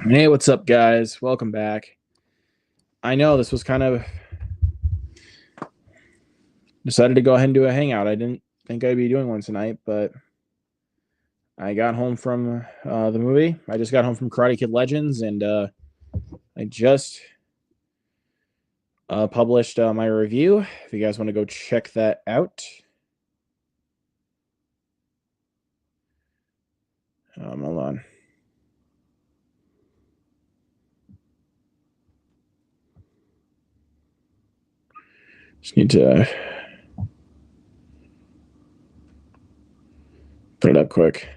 Hey, what's up, guys? Welcome back. I know this was kind of decided to go ahead and do a hangout. I didn't think I'd be doing one tonight, but I got home from the movie. I just got home from Karate Kid Legends, and I just published my review. If you guys want to go check that out, hold on. Just need to put it up quick.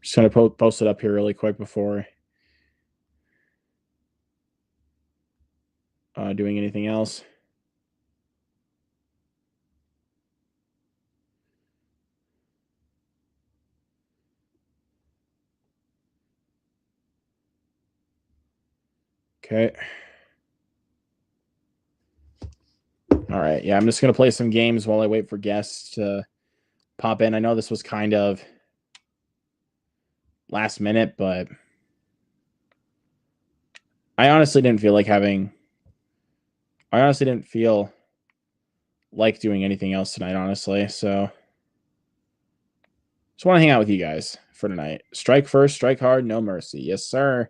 Just gonna post it up here really quick before doing anything else. Okay. All right. Yeah, I'm just gonna play some games while I wait for guests to pop in. I know this was kind of last minute, but I honestly didn't feel like doing anything else tonight, honestly. So just want to hang out with you guys for tonight. Strike first, strike hard, no mercy. Yes, sir.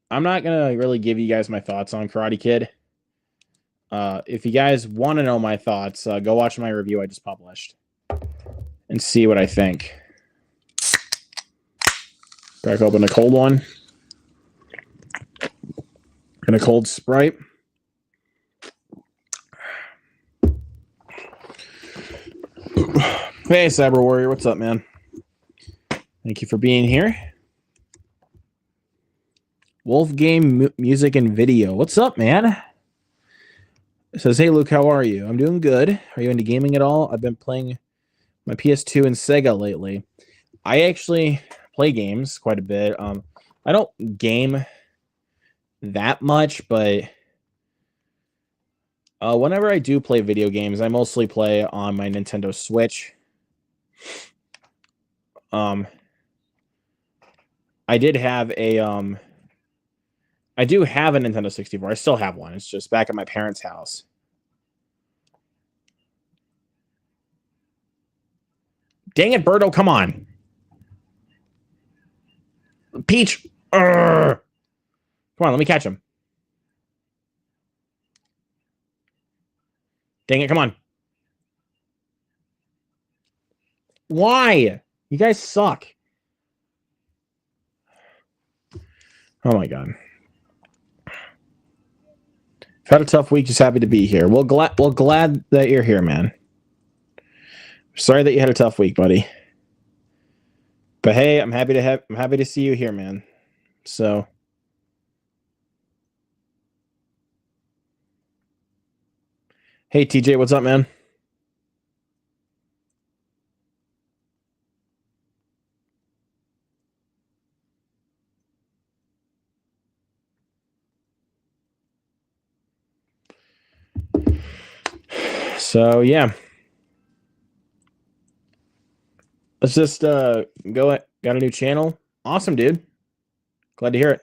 I'm not gonna really give you guys my thoughts on Karate Kid. If you guys want to know my thoughts, go watch my review I just published and see what I think. Crack open a cold one and a cold Sprite. Hey, Cyber Warrior, what's up, man? Thank you for being here. Wolf Game Music and Video. What's up, man? It says, hey, Luke, how are you? I'm doing good. Are you into gaming at all? I've been playing my PS2 and Sega lately. I actually play games quite a bit. I don't game that much, but whenever I do play video games, I mostly play on my Nintendo Switch. I do have a Nintendo 64. I still have one. It's just back at my parents' house. Dang it, Birdo, come on. Peach. Come on, let me catch him. Dang it, come on. Why? You guys suck. Oh my god. I've had a tough week, just happy to be here. Well, glad that you're here, man. Sorry that you had a tough week, buddy. But hey, I'm happy to see you here, man. So hey TJ, what's up, man? So yeah. Let's just go. Got a new channel. Awesome, dude. Glad to hear it.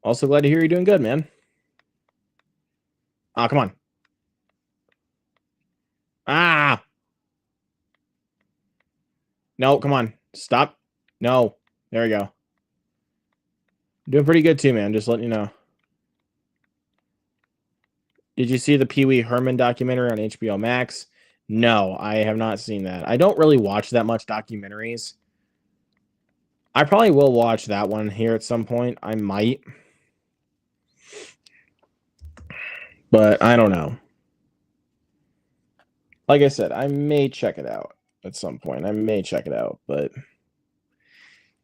Also glad to hear you're doing good, man. Ah, come on. Ah. No, come on. Stop. No. There we go. Doing pretty good too, man. Just letting you know. Did you see the Pee Wee Herman documentary on HBO Max? No, I have not seen that. I don't really watch that much documentaries. I probably will watch that one here at some point. I might. But I don't know. Like I said, I may check it out at some point. I may check it out, but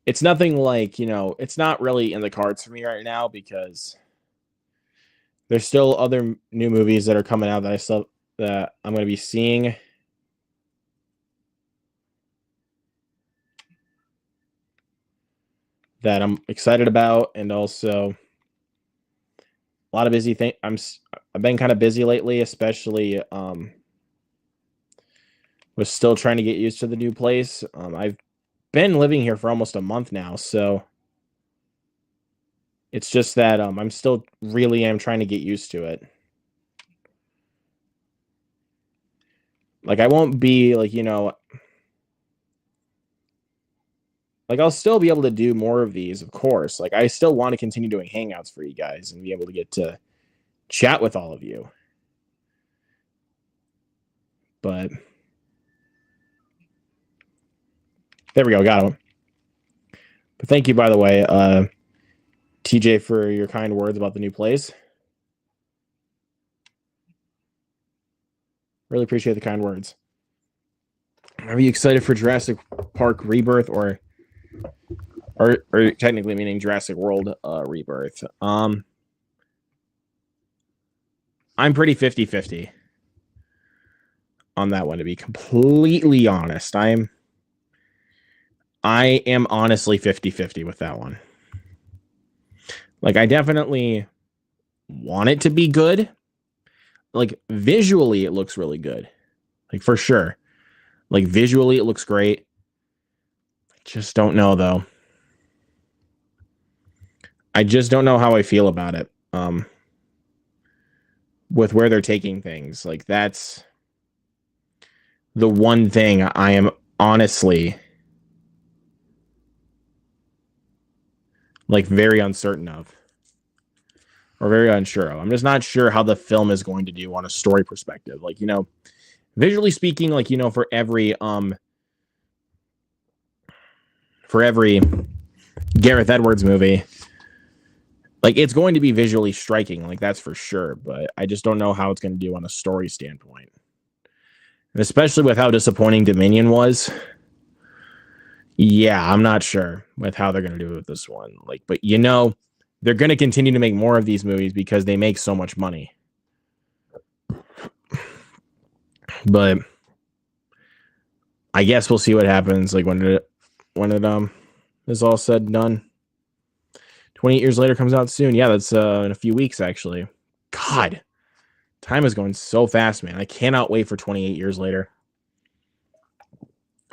it's nothing like, it's not really in the cards for me right now because there's still other new movies that are coming out that I'm going to be seeing. that I'm excited about, and also a lot of busy things. I've been kind of busy lately, especially was still trying to get used to the new place. I've been living here for almost a month now, so it's just that I'm still really am trying to get used to it. Like, I won't be like, like, I'll still be able to do more of these, of course. Like, I still want to continue doing Hangouts for you guys and be able to get to chat with all of you. But there we go, got him. But thank you, by the way, TJ, for your kind words about the new place. Really appreciate the kind words. Are you excited for Jurassic Park Rebirth or technically meaning Jurassic World Rebirth? I'm pretty 50-50 on that one, to be completely honest. I am honestly 50-50 with that one. Like, I definitely want it to be good. Like, visually, it looks really good. Like, for sure. Like, visually, it looks great. I just don't know, though. I just don't know how I feel about it. With where they're taking things. Like, that's the one thing I am honestly, like, very uncertain of. Or very unsure of. I'm just not sure how the film is going to do on a story perspective. Like, visually speaking, like, for every Gareth Edwards movie, like, it's going to be visually striking, like, that's for sure, but I just don't know how it's going to do on a story standpoint. And especially with how disappointing Dominion was. Yeah, I'm not sure with how they're going to do it with this one. Like, but they're going to continue to make more of these movies because they make so much money. But I guess we'll see what happens, like, when it is all said and done. 28 Years Later comes out soon. Yeah, that's in a few weeks, actually. God, time is going so fast, man. I cannot wait for 28 Years Later.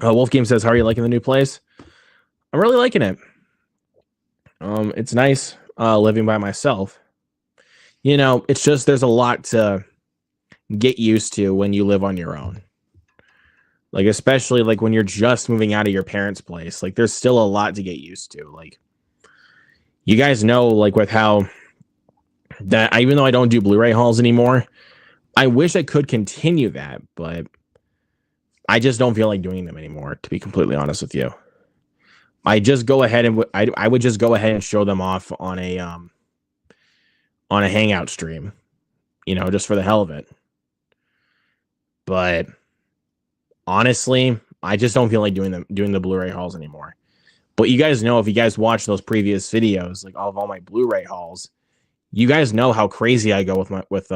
Wolf Game says, how are you liking the new place? I'm really liking it. It's nice living by myself. It's just there's a lot to get used to when you live on your own. Like, especially like when you're just moving out of your parents' place. Like, there's still a lot to get used to. Like, you guys know, like, with how that, even though I don't do Blu-ray hauls anymore, I wish I could continue that, but I just don't feel like doing them anymore, to be completely honest with you. I just go ahead and I would just go ahead and show them off on a Hangout stream, just for the hell of it. But honestly, I just don't feel like doing the Blu-ray hauls anymore. But you guys know, if you guys watch those previous videos, like all my Blu-ray hauls, you guys know how crazy I go with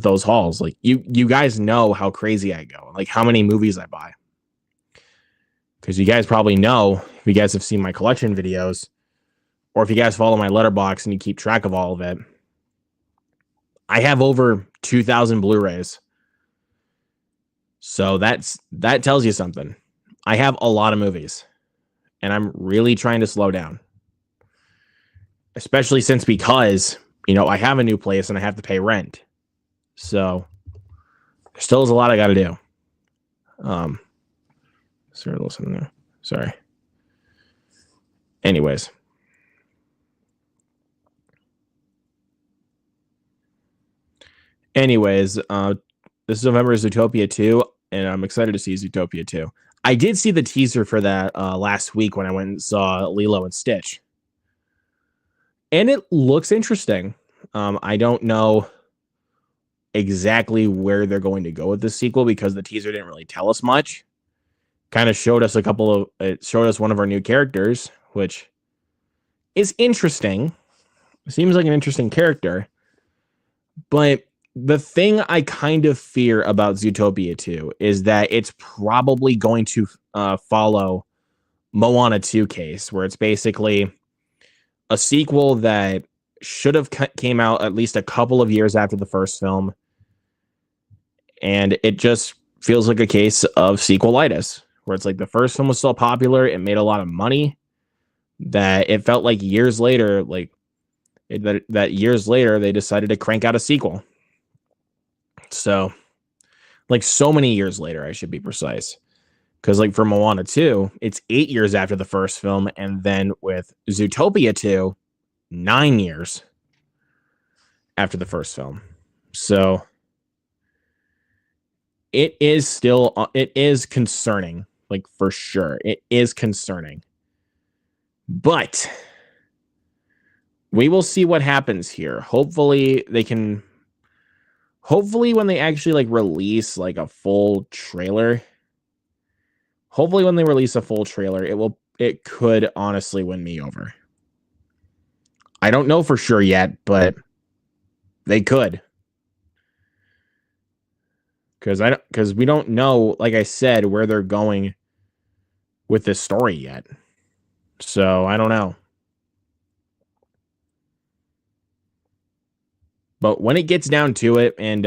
those hauls. Like, you guys know how crazy I go, like how many movies I buy. Because you guys probably know, if you guys have seen my collection videos, or if you guys follow my letterbox and you keep track of all of it, I have over 2,000 Blu-rays. So that tells you something. I have a lot of movies, and I'm really trying to slow down. Especially because I have a new place and I have to pay rent. So there still is a lot I got to do. Sorry, listen there. Sorry. Anyways. This November is Zootopia 2, and I'm excited to see Zootopia 2. I did see the teaser for that last week when I went and saw Lilo and Stitch. And it looks interesting. I don't know exactly where they're going to go with this sequel because the teaser didn't really tell us much. Kind of showed us it showed us one of our new characters, which is interesting. Seems like an interesting character. But the thing I kind of fear about Zootopia 2 is that it's probably going to follow Moana 2 case, where it's basically a sequel that should have came out at least a couple of years after the first film, and it just feels like a case of sequelitis, where it's like the first film was so popular, it made a lot of money, that it felt like years later, that years later they decided to crank out a sequel. So, like, so many years later, I should be precise. Because, like, for Moana 2, it's 8 years after the first film, and then with Zootopia 2, 9 years after the first film. So, it is concerning, like, for sure. It is concerning. But we will see what happens here. Hopefully, when they actually, like, release, like, a full trailer, it could honestly win me over. I don't know for sure yet, but they could. Because we don't know, like I said, where they're going with this story yet. So I don't know. But when it gets down to it, and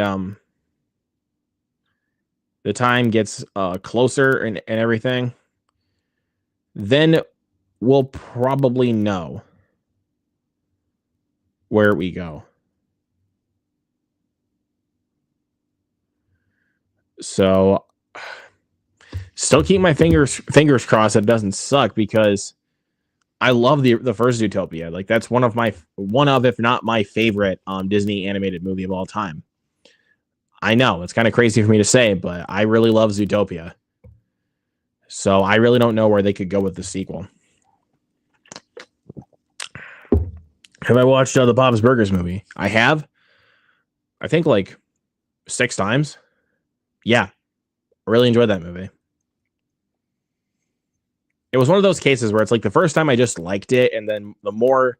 the time gets closer and everything, then we'll probably know where we go. So still keep my fingers crossed that it doesn't suck, because I love the first Zootopia. Like, that's one of if not my favorite Disney animated movie of all time. I know it's kind of crazy for me to say, but I really love Zootopia. So I really don't know where they could go with the sequel. Have I watched the Bob's Burgers movie? I have. I think like 6 times. Yeah. I really enjoyed that movie. It was one of those cases where it's like the first time I just liked it, and then the more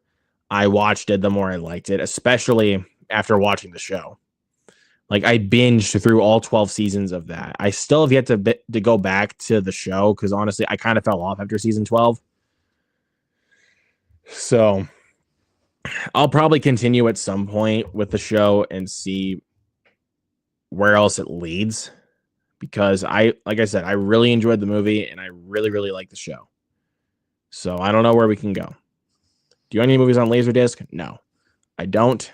I watched it, the more I liked it, especially after watching the show. Like, I binged through all 12 seasons of that. I still have yet to go back to the show, because honestly, I kind of fell off after season 12. So I'll probably continue at some point with the show and see where else it leads, because like I said, I really enjoyed the movie, and I really, really like the show. So I don't know where we can go. Do you have any movies on Laserdisc? No, I don't.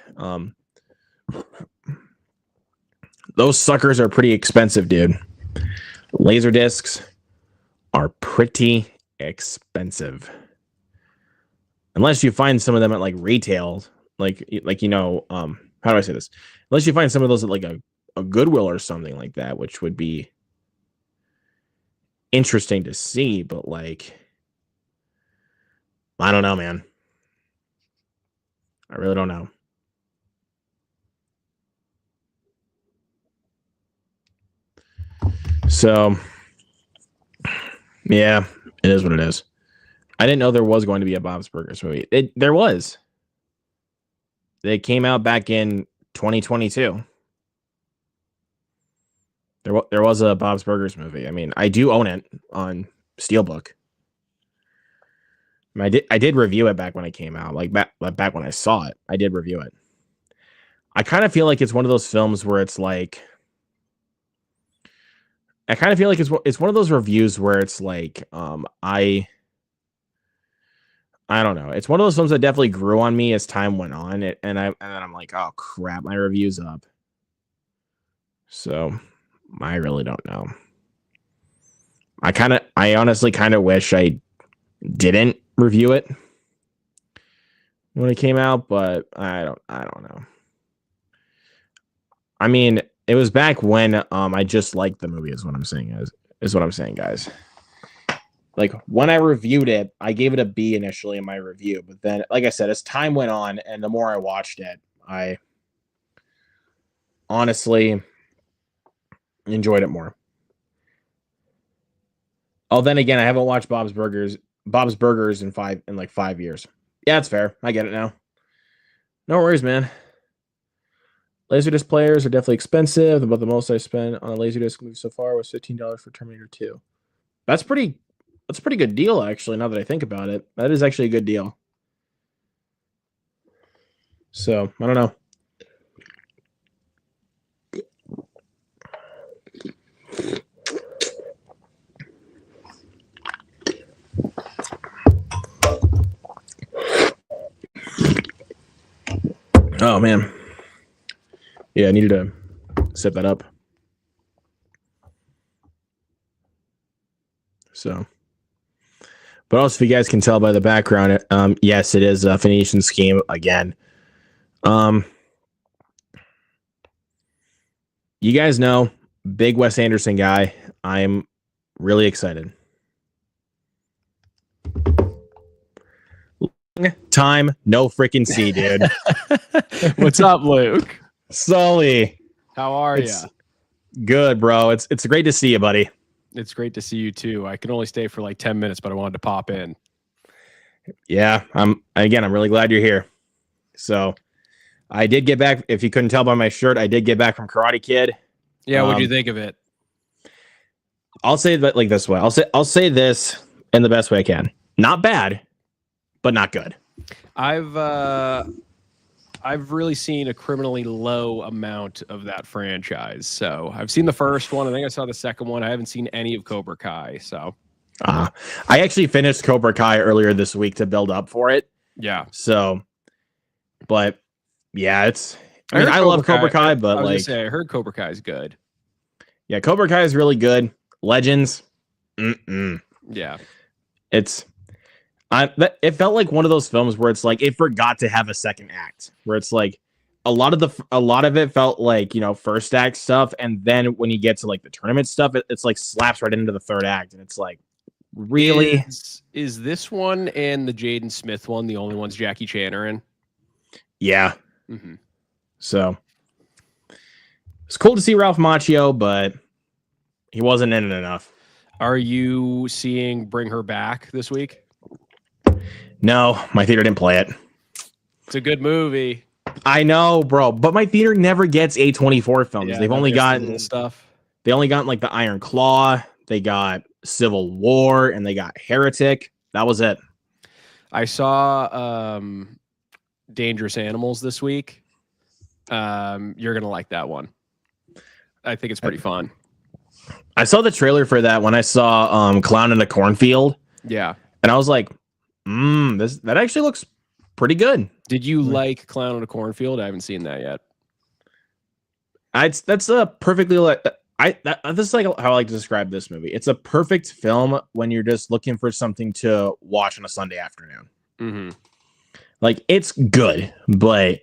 Those suckers are pretty expensive, dude. Laserdiscs are pretty expensive. Unless you find some of them at like retail, like how do I say this? Unless you find some of those at like a Goodwill or something like that, which would be interesting to see, but like, I don't know, man. I really don't know. So, yeah, it is what it is. I didn't know there was going to be a Bob's Burgers movie. There was. They came out back in 2022. There was a Bob's Burgers movie. I mean, I do own it on Steelbook. I did review it back when it came out. Like back when I saw it, I did review it. I kind of feel like it's one of those films where it's like, I kind of feel like it's one of those reviews where it's like, I don't know. It's one of those films that definitely grew on me as time went on, and then I'm like, oh crap, my review's up. So I really don't know. I honestly kind of wish I didn't review it when it came out, but I don't know. I mean, it was back when I just liked the movie, is what I'm saying, guys. Like, when I reviewed it, I gave it a B initially in my review, but then, like I said, as time went on and the more I watched it, I honestly enjoyed it more. Oh, then again, I haven't watched Bob's Burgers in 5 years. Yeah, that's fair. I get it now. No worries, man. Laserdisc players are definitely expensive. About the most I spent on a Laserdisc movie so far was $15 for Terminator 2. That's pretty That's a pretty good deal, actually, now that I think about it. That is actually a good deal. So, I don't know. Oh, man. Yeah, I needed to set that up. So, but also, if you guys can tell by the background, yes, it is a Phoenician scheme again. You guys know, big Wes Anderson guy. I'm really excited. Time, no freaking see, dude. What's up, Luke? Sully. How are you? Good, bro. It's great to see you, buddy. It's great to see you too. I can only stay for like 10 minutes, but I wanted to pop in. Yeah, I'm really glad you're here. So, I did get back. If you couldn't tell by my shirt, I did get back from Karate Kid. Yeah, what do you think of it? I'll say that like this way. I'll say this in the best way I can. Not bad, but not good. I've really seen a criminally low amount of that franchise. So I've seen the first one. I think I saw the second one. I haven't seen any of Cobra Kai. So I actually finished Cobra Kai earlier this week to build up for it. Yeah. So, but yeah, I love Cobra Kai, but I was like, gonna say, I heard Cobra Kai is good. Yeah, Cobra Kai is really good. Legends, yeah, it felt like one of those films where it's like it forgot to have a second act. Where it's like a lot of it felt like, you know, first act stuff, and then when you get to like the tournament stuff, it's like slaps right into the third act, and it's like, really, is this one and the Jaden Smith one the only ones Jackie Chan are in? Yeah. So it's cool to see Ralph Macchio, but he wasn't in it enough. Are you seeing Bring Her Back this week? No, my theater didn't play it. It's a good movie. I know, bro, but my theater never gets A24 films. Yeah, They've only gotten stuff. They only got like the Iron Claw, they got Civil War, and they got Heretic. That was it. I saw Dangerous Animals this week. You're gonna like that one. I think it's pretty fun. I saw the trailer for that when I saw Clown in a Cornfield. Yeah. And I was like, that actually looks pretty good. Did you like Clown in a Cornfield? I haven't seen that yet. That's a perfectly this is like how I like to describe this movie. It's a perfect film when you're just looking for something to watch on a Sunday afternoon. Like, it's good, but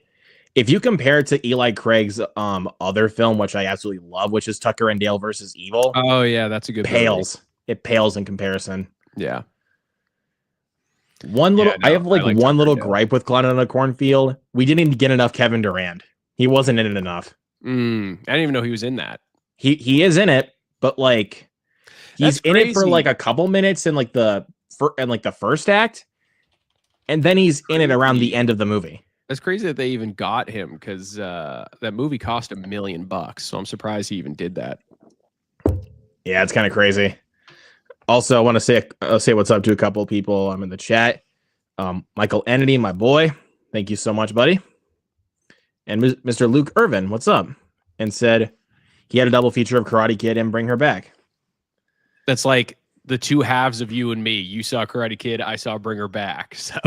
if you compare it to Eli Craig's other film, which I absolutely love, which is Tucker and Dale versus Evil. Oh yeah, that's a good movie. It pales in comparison. Yeah. I have one little gripe with Clown in a Cornfield. We didn't get enough Kevin Durant. He wasn't in it enough. I didn't even know he was in that. He is in it, but like he's in it for like a couple minutes in like the first act, and then he's in it around the end of the movie. That's crazy that they even got him, because that movie cost $1 million. So I'm surprised he even did that. Yeah, it's kind of crazy. Also, I want to say what's up to a couple of people I'm in the chat. Michael Ennedy, my boy, thank you so much, buddy. And Mr. Luke Irvin, what's up? And said he had a double feature of Karate Kid and Bring Her Back. That's like the two halves of you and me. You saw Karate Kid, I saw Bring Her Back. So.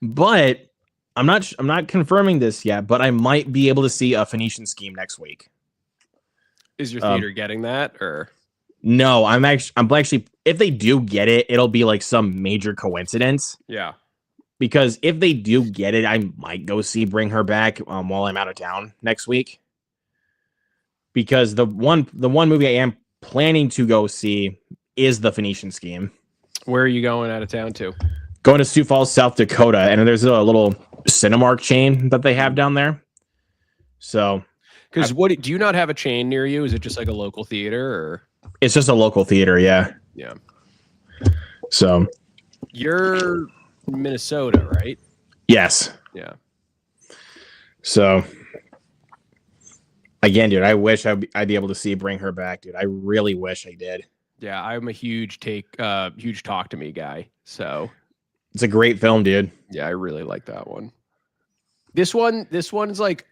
But I'm not confirming this yet, but I might be able to see a Phoenician Scheme next week. Is your theater getting that, or? No, I'm actually, if they do get it, it'll be like some major coincidence. Yeah. Because if they do get it, I might go see Bring Her Back while I'm out of town next week. Because the one movie I am planning to go see is the Phoenician Scheme. Where are you going out of town to? Going to Sioux Falls, South Dakota, and there's a little Cinemark chain that they have down there. So, because do you not have a chain near you? Is it just like a local theater, or? It's just a local theater, yeah. Yeah. So, you're Minnesota, right? Yes. Yeah. So, again, dude, I wish I'd be able to see Bring Her Back, dude. I really wish I did. Yeah, I'm a huge Talk to Me guy. So It's a great film, dude. yeah, I really like that one. This one's like,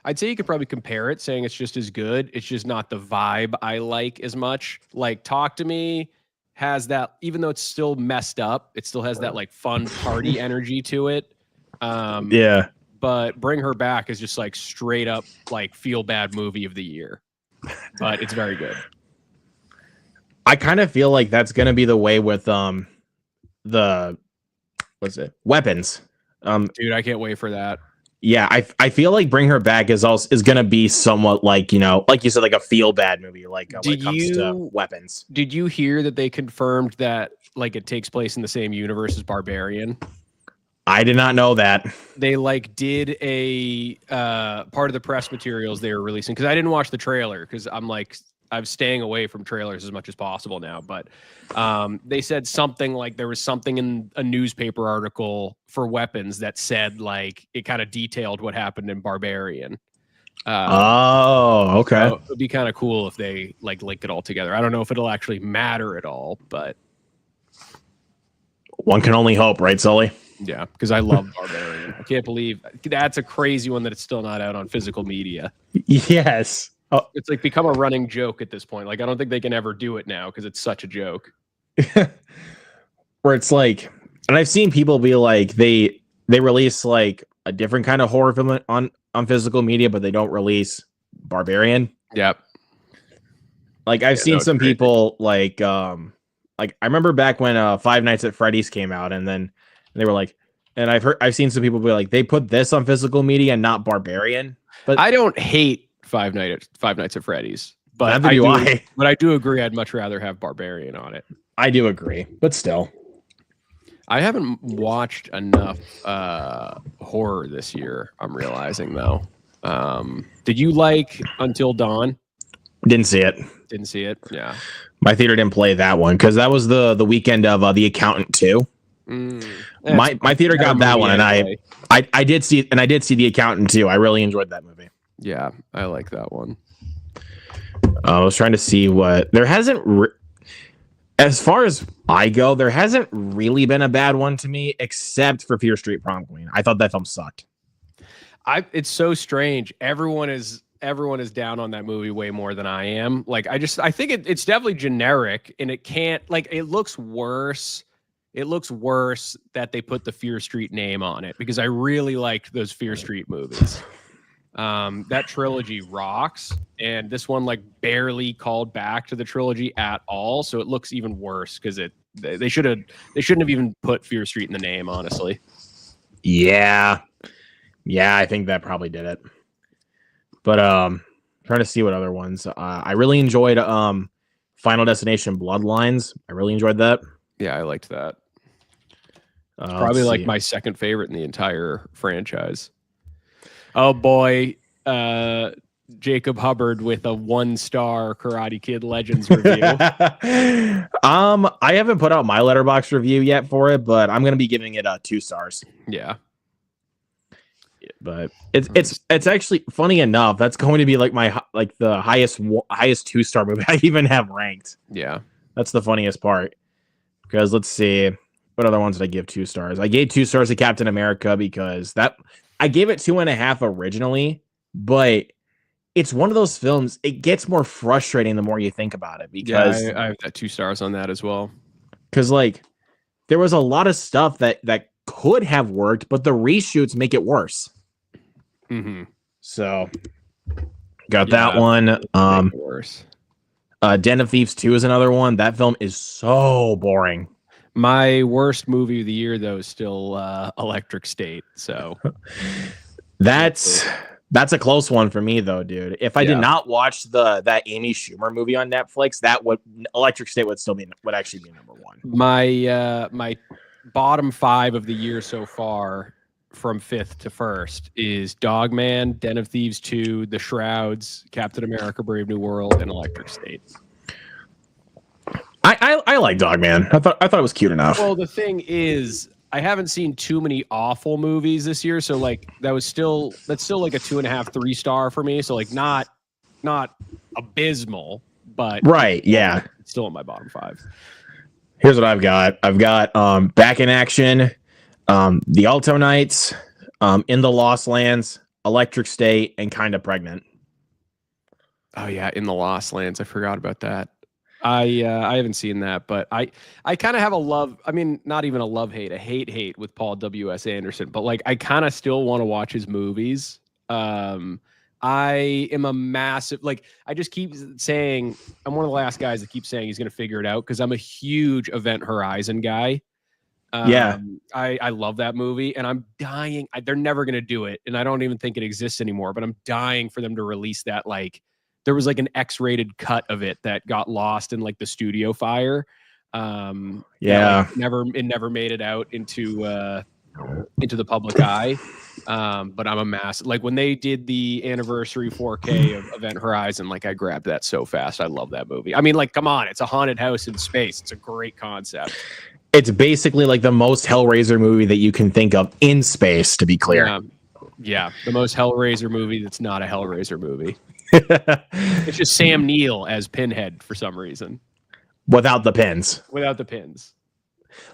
I'd say you could probably compare it, saying it's just as good. It's just not the vibe I like as much. Like Talk to Me has that, even though it's still messed up, it still has that like fun party energy to it. Yeah. But Bring Her Back is just like straight up like feel bad movie of the year. But it's very good. I kind of feel like that's gonna be the way with Weapons. Dude, I can't wait for that. Yeah, I feel like Bring Her Back is gonna be somewhat like, like you said, like a feel bad movie, like when it comes to Weapons. Did you hear that they confirmed that like it takes place in the same universe as Barbarian? I did not know that. They like did a part of the press materials they were releasing, because I didn't watch the trailer because I'm staying away from trailers as much as possible now. But they said something like there was something in a newspaper article for Weapons that said like it kind of detailed what happened in Barbarian. Okay. So it'd be kind of cool if they like link it all together. I don't know if it'll actually matter at all, but one can only hope, right, Sully? Yeah, because I love Barbarian. I can't believe that's a crazy one that it's still not out on physical media. Yes. Oh. It's like become a running joke at this point. Like I don't think they can ever do it now because it's such a joke. Where it's like, and I've seen people be like, they release like a different kind of horror film on physical media, but they don't release Barbarian. Yep. Like I've seen some people like I remember back when Five Nights at Freddy's came out, and then they were like, and I've seen some people be like, they put this on physical media and not Barbarian. But I don't hate Five Nights at Freddy's, but I do agree. I'd much rather have Barbarian on it. I do agree, but still, I haven't watched enough horror this year. I'm realizing though. Did you like Until Dawn? Didn't see it. Didn't see it. Yeah, my theater didn't play that one because that was the weekend of The Accountant 2. My theater got that one, and I did see The Accountant too. I really enjoyed that movie. Yeah, I like that one. I was trying to see what there hasn't. As far as I go, there hasn't really been a bad one to me, except for Fear Street Prom Queen. I thought that film sucked. It's so strange. Everyone is down on that movie way more than I am. Like I think it's definitely generic, and it can't like it looks worse. It looks worse that they put the Fear Street name on it because I really liked those Fear Street movies. That trilogy rocks, and this one like barely called back to the trilogy at all, so it looks even worse because they shouldn't have even put Fear Street in the name, honestly. Yeah, I think that probably did it. But trying to see what other ones. I really enjoyed Final Destination Bloodlines. I really enjoyed that. Yeah, I liked that. Probably like my second favorite in the entire franchise. Oh boy, Jacob Hubbard with a 1-star Karate Kid Legends review. I haven't put out my Letterboxd review yet for it, but I'm gonna be giving it 2 stars. Yeah. But it's actually funny enough. That's going to be like the highest 2-star movie I even have ranked. Yeah, that's the funniest part. Because let's see, what other ones did I give 2 stars? I gave 2 stars to Captain America because I gave it 2.5 originally, but it's one of those films. It gets more frustrating the more you think about it. Because yeah, I have that 2 stars on that as well. Because like there was a lot of stuff that could have worked, but the reshoots make it worse. Mm-hmm. So got that one. Worse. Den of Thieves 2 is another one. That film is so boring. My worst movie of the year though is still Electric State. So that's a close one for me though, dude. If I did not watch that Amy Schumer movie on Netflix, Electric State would actually be number 1. My bottom 5 of the year so far, from 5th to 1st, is Dogman, Den of Thieves 2, The Shrouds, Captain America: Brave New World, and Electric State. I like Dogman. I thought it was cute enough. Well, the thing is, I haven't seen too many awful movies this year, so like that's still like a 2.5, 3 star for me. So like not abysmal, but Right, yeah. it's still in my bottom 5. Here's what I've got. I've got Back in Action, The Alto Knights, In the Lost Lands, Electric State, and Kinda Pregnant. Oh yeah, In the Lost Lands. I forgot about that. I haven't seen that, but I kind of have a love. I mean, not even a love hate, a hate with Paul W.S. Anderson. But like, I kind of still want to watch his movies. I am a massive I just keep saying I'm one of the last guys that keeps saying he's going to figure it out because I'm a huge Event Horizon guy. Yeah. I love that movie, and I'm dying. They're never going to do it, and I don't even think it exists anymore. But I'm dying for them to release that. Like, there was like an X-rated cut of it that got lost in like the studio fire. Yeah. It never made it out into the public eye. But I'm a massive, like when they did the anniversary 4K of Event Horizon, like I grabbed that so fast. I love that movie. I mean, like, come on, it's a haunted house in space. It's a great concept. It's basically like the most Hellraiser movie that you can think of in space, to be clear. Yeah, the most Hellraiser movie that's not a Hellraiser movie. It's just Sam Neill as Pinhead for some reason. Without the pins. Without the pins.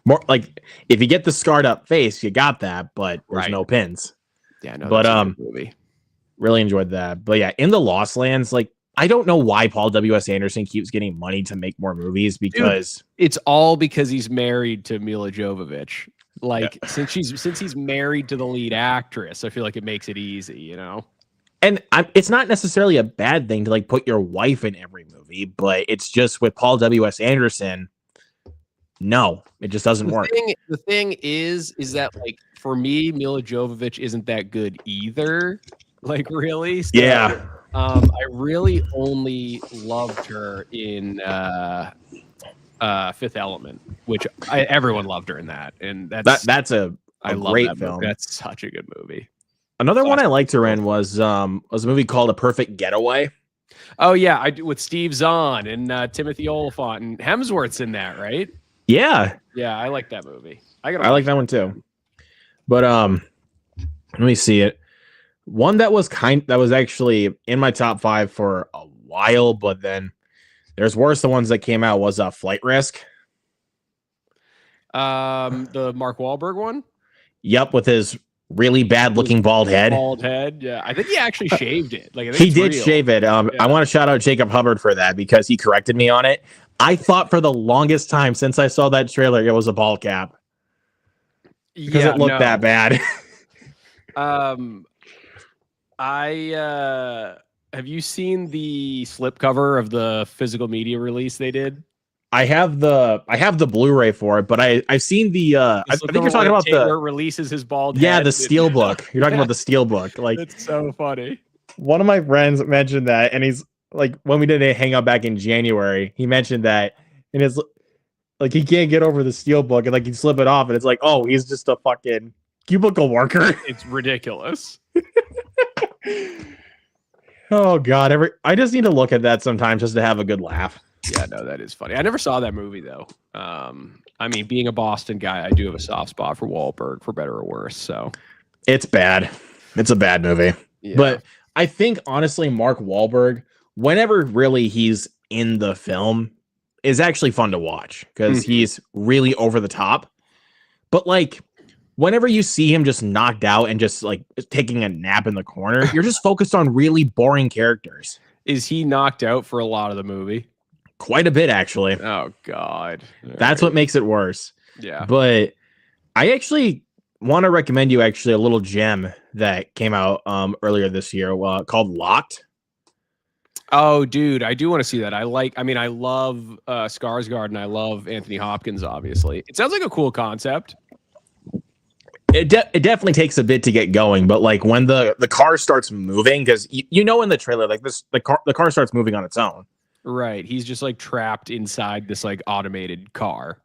More like if you get the scarred up face, you got that, but there's no pins. Yeah, no, but that's a good movie. Really enjoyed that. But yeah, In the Lost Lands, like I don't know why Paul W.S. Anderson keeps getting money to make more movies because it's all because he's married to Mila Jovovich. Like since he's married to the lead actress, I feel like it makes it easy, you know. And it's not necessarily a bad thing to like put your wife in every movie, but it's just with Paul W.S. Anderson, no, it just doesn't work. The thing is that like for me, Mila Jovovich isn't that good either. Like really, so, yeah. I really only loved her in Fifth Element, which everyone loved her in that, and that's a great film. Movie. That's such a good movie. Another one I liked her in was a movie called A Perfect Getaway. Oh yeah, I do with Steve Zahn and Timothy Olyphant and Hemsworth's in that, right? Yeah, yeah, I like that movie. I like that one too. But let me see it. One that was actually in my top 5 for a while, but then there's worse. The ones that came out was Flight Risk. The Mark Wahlberg one. Yep, with his really bad looking bald head. Yeah. I think he actually shaved it. Like he did shave it. I want to shout out Jacob Hubbard for that because he corrected me on it. I thought for the longest time since I saw that trailer it was a ball cap. Because it looked that bad. Have you seen the slipcover of the physical media release they did? I have the Blu-ray for it, but I've seen the I think you're talking about Taylor releases his bald head. Yeah, the Steelbook. You're talking about the Steelbook. Like it's so funny. One of my friends mentioned that, and he's like, when we did a hangout back in January, he mentioned that, and it's like he can't get over the Steelbook, and like he'd slip it off, and it's like, oh, he's just a fucking cubicle worker. It's ridiculous. Oh God, I just need to look at that sometimes just to have a good laugh. Yeah, no, that is funny. I never saw that movie though. I mean, being a Boston guy, I do have a soft spot for Wahlberg, for better or worse. So it's bad. It's a bad movie. Yeah. But I think honestly, Mark Wahlberg, whenever really he's in the film, is actually fun to watch because he's really over the top. But like, whenever you see him just knocked out and just like taking a nap in the corner, you're just focused on really boring characters. Is he knocked out for a lot of the movie? Quite a bit, actually. Oh God, that's what makes it worse. Yeah, but I actually want to recommend you a little gem that came out earlier this year called Locked. Oh, dude, I do want to see that. I love Skarsgård and I love Anthony Hopkins. Obviously, it sounds like a cool concept. It definitely takes a bit to get going, but like when the car starts moving, because you know in the trailer, like the car starts moving on its own. Right, he's just like trapped inside this like automated car.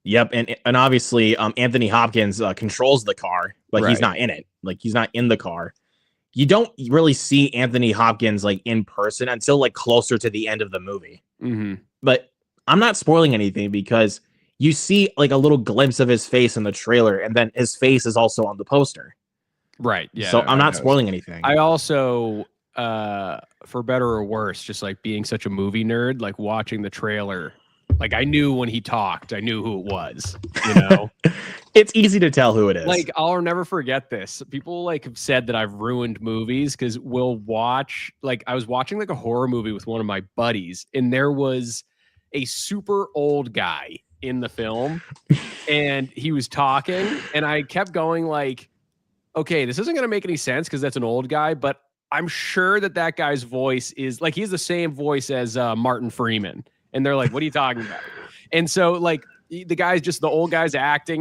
Yep, and obviously Anthony Hopkins controls the car, but he's not in it. Like he's not in the car. You don't really see Anthony Hopkins like in person until like closer to the end of the movie. Mm-hmm. But I'm not spoiling anything because you see like a little glimpse of his face in the trailer, and then his face is also on the poster. Right. Yeah. So I'm not spoiling anything. I also for better or worse, just like being such a movie nerd, like watching the trailer, like I knew when he talked, I knew who it was, you know? It's easy to tell who it is. Like, I'll never forget this. People like have said that I've ruined movies because we'll watch, like, I was watching like a horror movie with one of my buddies, and there was a super old guy in the film, and he was talking, and I kept going like, okay, this isn't going to make any sense because that's an old guy, but I'm sure that that guy's voice is like, he's the same voice as Martin Freeman. And they're like, what are you talking about? And so like the guy's just, the old guy's acting,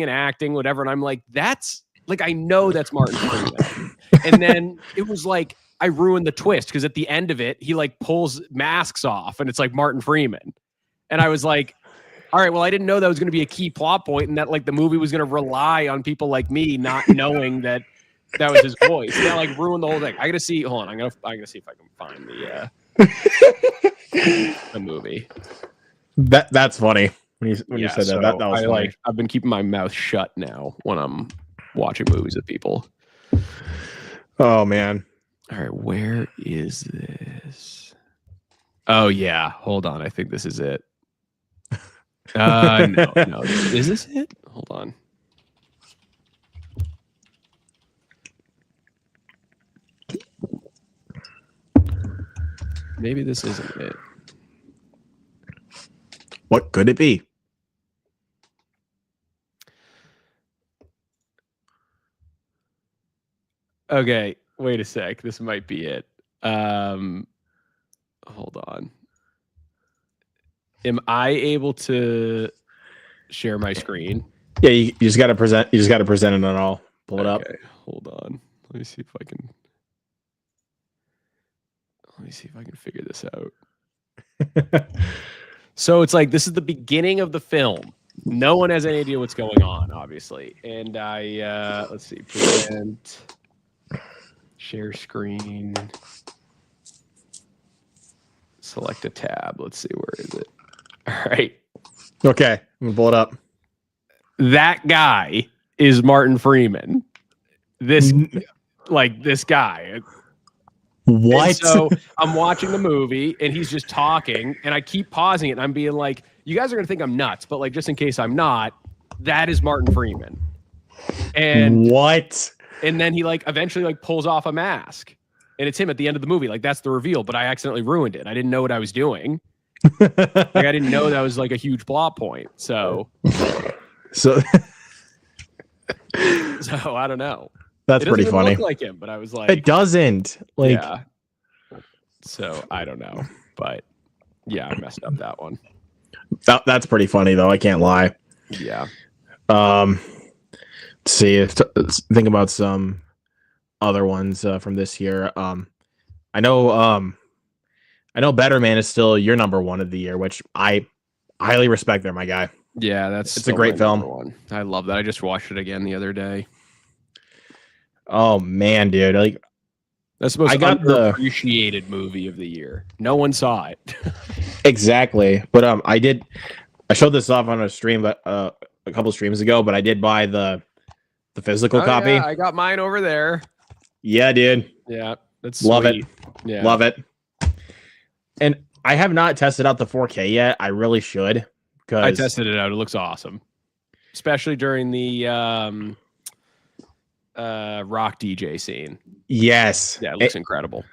whatever. And I'm like, that's like, I know that's Martin Freeman. And then it was like, I ruined the twist because at the end of it, he like pulls masks off and it's like Martin Freeman. And I was like, all right, well, I didn't know that was going to be a key plot point and that like the movie was going to rely on people like me not knowing that that was his voice. That like ruined the whole thing. I gotta see. Hold on, I'm gonna see if I can find the movie. That's funny when you said that. That was funny. Like, I've been keeping my mouth shut now when I'm watching movies with people. Oh man. All right, where is this? Oh yeah, hold on. I think this is it. No. Is this it? Hold on. Maybe this isn't it. What could it be? Okay, wait a sec. This might be it. Hold on. Am I able to share my screen? Yeah, you just got to present. You just got to present it and I'll pull it up. Hold on. Let me see if I can. Let me see if I can figure this out. So it's like this is the beginning of the film. No one has any idea what's going on, obviously. And I let's see, present, share screen, select a tab. Let's see, where is it? All right. Okay, I'm gonna pull it up. That guy is Martin Freeman. This guy. What? And so I'm watching the movie and he's just talking and I keep pausing it and I'm being like, you guys are going to think I'm nuts, but like, just in case I'm not, that is Martin Freeman. And what? And then he like eventually like pulls off a mask and it's him at the end of the movie. Like that's the reveal, but I accidentally ruined it. I didn't know what I was doing. Like I didn't know that was like a huge plot point. So I don't know. That's pretty funny. Look like him, but I was like, it doesn't. Like, yeah. So I don't know, but yeah, I messed up that one. That's pretty funny though. I can't lie. Yeah. Let's see. Think about some other ones from this year. I know Better Man is still your number one of the year, which I highly respect. There, my guy. Yeah, it's a great film. I love that. I just watched it again the other day. Oh man, dude! Like that's the most underappreciated movie of the year. No one saw it. Exactly, but I showed this off on a stream, but a couple streams ago. But I did buy the physical copy. Yeah, I got mine over there. Yeah, dude. Yeah, that's love sweet. it. Yeah, love it. And I have not tested out the 4K yet. I really should. I tested it out. It looks awesome, especially during the rock DJ scene. Yes. Yeah, it looks incredible.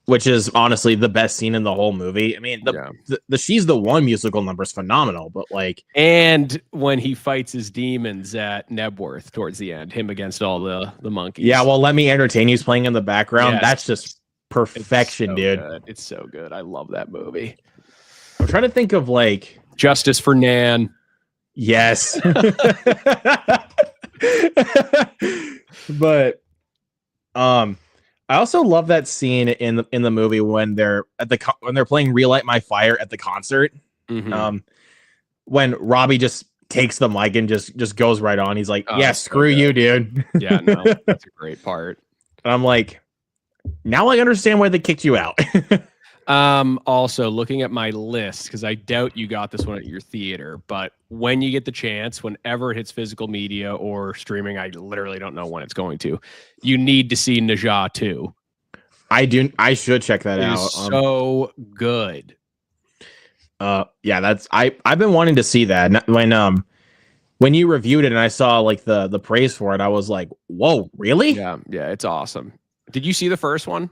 Which is honestly the best scene in the whole movie. I mean, the She's the One musical number is phenomenal, but like, and when he fights his demons at Nebworth towards the end, him against all the monkeys. Yeah, well, Let Me Entertain You's playing in the background. Yes. That's just perfection, dude. Good. It's so good. I love that movie. I'm trying to think of like Justice for Nan. Yes. But I also love that scene in the movie when they're playing Relight My Fire at the concert. Mm-hmm. When Robbie just takes the mic and just goes right on. He's like, "Yeah, screw you, dude." Yeah, no, that's a great part. And I'm like, now I understand why they kicked you out. Also looking at my list, because I doubt you got this one at your theater, but when you get the chance, whenever it hits physical media or streaming, I literally don't know when it's going to, you need to see Naja 2. I should check that It out. is so good. Yeah, I've been wanting to see that. When you reviewed it and I saw like the praise for it, I was like, whoa, really? Yeah, it's awesome. Did you see the first one?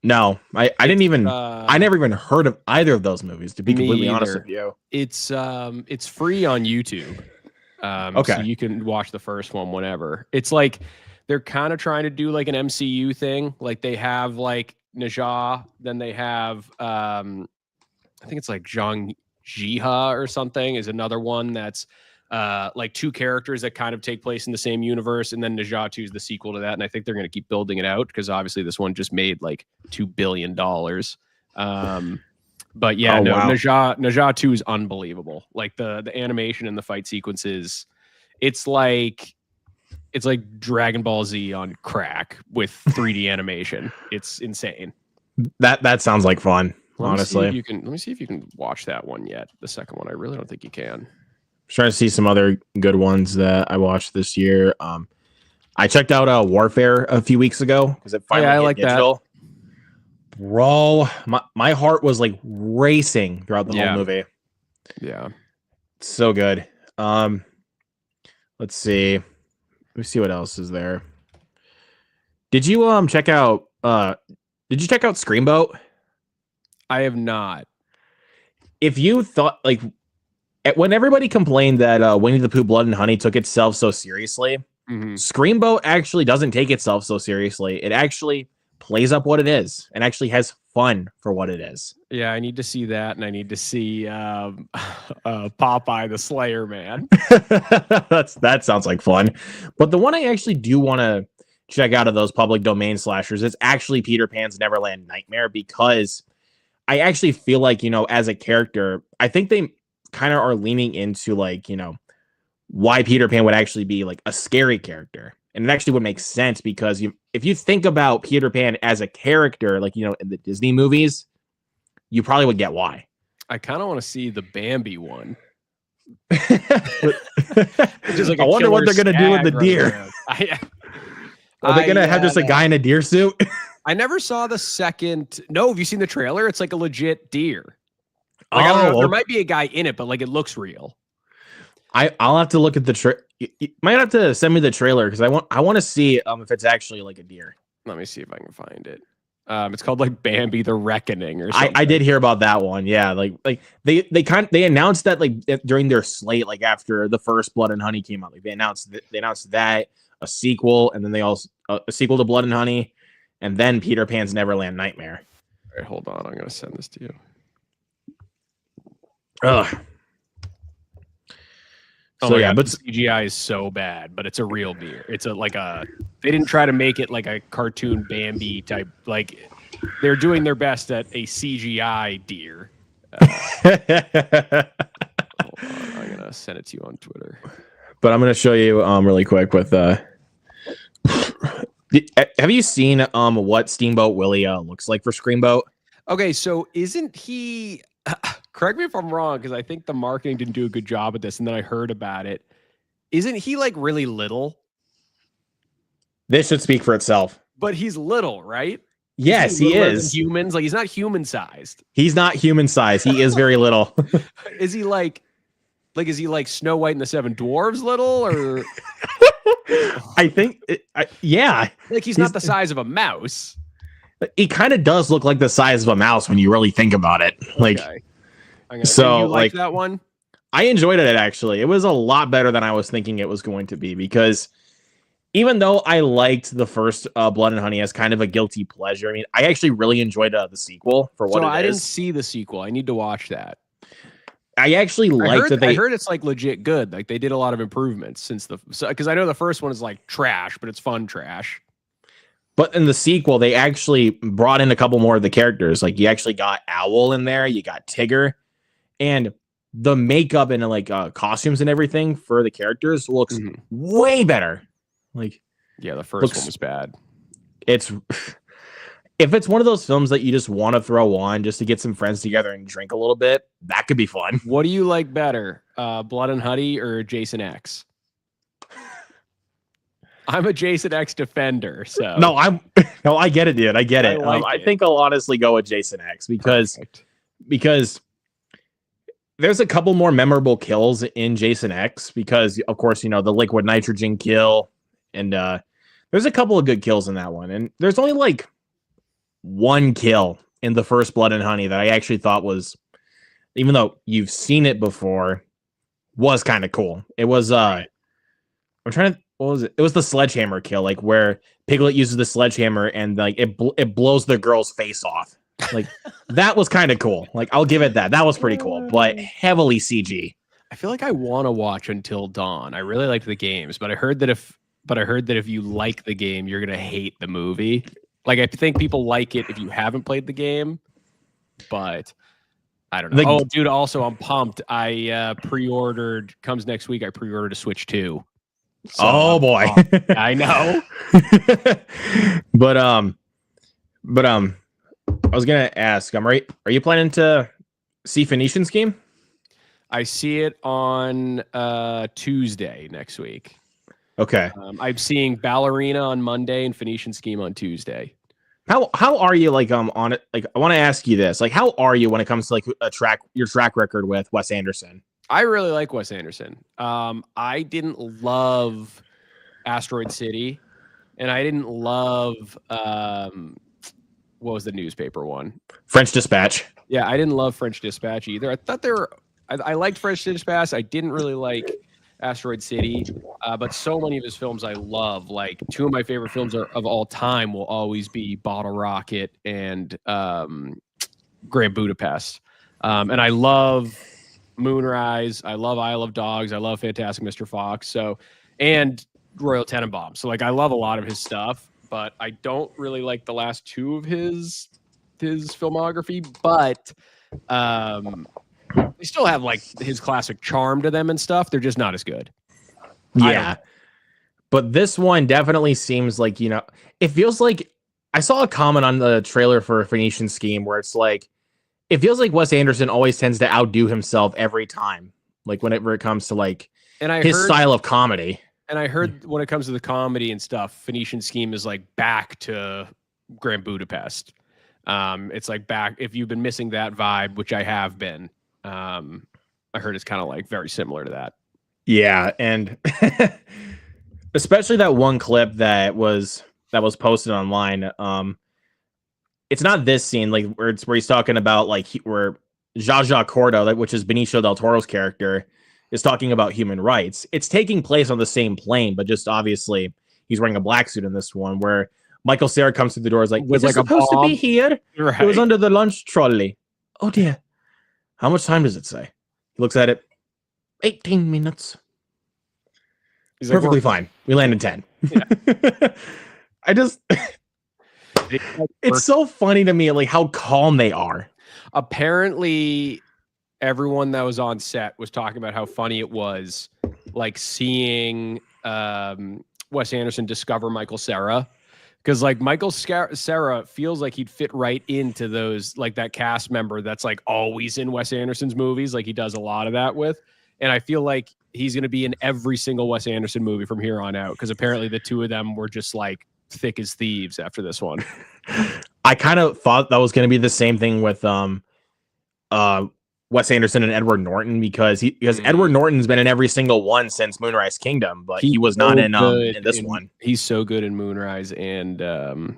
No, I didn't even I never even heard of either of those movies, to be completely honest with you. It's free on YouTube. Okay. So you can watch the first one whenever. It's like they're kind of trying to do like an MCU thing. Like they have like Najah, then they have I think it's like Zhang Jiha or something is another one that's like two characters that kind of take place in the same universe, and then Najah 2 is the sequel to that, and I think they're going to keep building it out because obviously this one just made like $2 billion. But yeah, wow. Najah 2 is unbelievable. Like the animation and the fight sequences, it's like Dragon Ball Z on crack with 3D animation. It's insane. That sounds like fun. Honestly, let me see if you can watch that one yet. The second one, I really don't think you can. Trying to see some other good ones that I watched this year. I checked out Warfare a few weeks ago because it finally hit like digital. That. Bro, my heart was like racing throughout the whole movie. Yeah, so good. Let's see. Let me see what else is there. Did you check out Screamboat? I have not. If you thought like when everybody complained that Winnie the Pooh Blood and Honey took itself so seriously, Screamboat actually doesn't take itself so seriously. It actually plays up what it is and actually has fun for what it is. Yeah, I need to see that, and I need to see Popeye the Slayer Man. That sounds like fun. But the one I actually do want to check out of those public domain slashers is actually Peter Pan's Neverland Nightmare, because I actually feel like, as a character, I think they kind of are leaning into like, why Peter Pan would actually be like a scary character. And it actually would make sense because if you think about Peter Pan as a character, like, in the Disney movies, you probably would get why. I kind of want to see the Bambi one. Just like I wonder what they're going to do with the deer. Are they going to have just a guy in a deer suit? I never saw the second. No, have you seen the trailer? It's like a legit deer. Like, I don't know, there might be a guy in it, but like it looks real. I'll have to look at the you might have to send me the trailer because I want to see if it's actually like a deer. Let me see if I can find it. It's called like Bambi the Reckoning or something. I did hear about that one. Yeah, like they announced that like during their slate, like after the first Blood and Honey came out, like they announced that a sequel, and then they also a sequel to Blood and Honey, and then Peter Pan's Neverland Nightmare. All right, hold on, I'm gonna send this to you. Ugh. So yeah, but CGI is so bad, but it's a real deer. It's they didn't try to make it like a cartoon Bambi type. Like they're doing their best at a CGI deer. Hold on, I'm gonna send it to you on Twitter. But I'm gonna show you really quick with have you seen what Steamboat Willie looks like for Screamboat? Okay, so isn't he? Correct me if I'm wrong, because I think the marketing didn't do a good job at this, and then I heard about it. Isn't he like really little? This should speak for itself. But he's little, right? Yes, he is. Humans, like he's not human sized. He's not human sized. He is very little. Is he like is he like Snow White and the Seven Dwarves little, or? I think, yeah. Like he's not the size of a mouse. He kind of does look like the size of a mouse when you really think about it. Like, okay. So you like that one? I enjoyed it, actually. It was a lot better than I was thinking it was going to be, because even though I liked the first Blood and Honey as kind of a guilty pleasure, I mean, I actually really enjoyed the sequel for what it is. I didn't see the sequel. I need to watch that. I actually liked that I heard it's like legit good. Like they did a lot of improvements since because I know the first one is like trash, but it's fun trash. But in the sequel, they actually brought in a couple more of the characters. Like you actually got Owl in there, you got Tigger, and the makeup and like costumes and everything for the characters looks way better. Like, yeah, the first one was bad. It's if it's one of those films that you just want to throw on just to get some friends together and drink a little bit, that could be fun. What do you like better, Blood and Honey or Jason X? I'm a Jason X defender, so No, I get it, dude. I get it. I it. think I'll honestly go with Jason X because there's a couple more memorable kills in Jason X because, of course, the liquid nitrogen kill, and there's a couple of good kills in that one, and there's only like one kill in the first Blood and Honey that I actually thought was, even though you've seen it before, was kind of cool. It was I'm trying to, what was it? It was the sledgehammer kill, like where Piglet uses the sledgehammer and like it blows the girl's face off. Like that was kind of cool. Like I'll give it that. That was pretty cool, but heavily CG. I feel like I want to watch Until Dawn. I really liked the games, but I heard that if you like the game, you're gonna hate the movie. Like I think people like it if you haven't played the game, but I don't know. Dude, also I'm pumped. I pre-ordered, comes next week. I pre-ordered a Switch 2. So, oh boy. I know. but I was gonna ask, are you planning to see Phoenician Scheme? I see it on Tuesday next week. Okay. I'm seeing Ballerina on Monday and Phoenician Scheme on Tuesday. How are you like on it? Like I want to ask you this. Like how are you when it comes to like your track record with Wes Anderson? I really like Wes Anderson. I didn't love Asteroid City, and I didn't love what was the newspaper one? French Dispatch. Yeah, I didn't love French Dispatch either. I thought they were. I liked French Dispatch. I didn't really like Asteroid City, but so many of his films I love. Like two of my favorite films of all time will always be Bottle Rocket and Grand Budapest. And I love Moonrise. I love Isle of Dogs. I love Fantastic Mr. Fox. So, and Royal Tenenbaums. So like I love a lot of his stuff, but I don't really like the last two of his filmography. But they still have like his classic charm to them and stuff. They're just not as good. Yeah. But this one definitely seems like, it feels like I saw a comment on the trailer for Phoenician Scheme where it's like, it feels like Wes Anderson always tends to outdo himself every time. Like whenever it comes to like his style of comedy. And I heard when it comes to the comedy and stuff, Phoenician Scheme is like back to Grand Budapest. It's like back, if you've been missing that vibe, which I have been, I heard it's kind of like very similar to that. Yeah, and especially that one clip that was posted online. It's not this scene, like where he's talking about like where Zsa Zsa Cordo, which is Benicio del Toro's character, is talking about human rights. It's taking place on the same plane, but just obviously he's wearing a black suit in this one. Where Michael Cera comes through the door, is like, "Was it supposed to be here? Right. It was under the lunch trolley. Oh dear. How much time does it say?" He looks at it. 18 minutes. He's perfectly like, fine. We land in 10. Yeah. It's so funny to me, like how calm they are. Apparently, everyone that was on set was talking about how funny it was, like seeing Wes Anderson discover Michael Cera. Because like Michael Cera feels like he'd fit right into those, like that cast member that's like always in Wes Anderson's movies. Like he does a lot of that with. And I feel like he's going to be in every single Wes Anderson movie from here on out. Because apparently the two of them were just like thick as thieves after this one. I kind of thought that was going to be the same thing with Wes Anderson and Edward Norton because Edward Norton's been in every single one since Moonrise Kingdom, but he was not in this one. He's so good in Moonrise and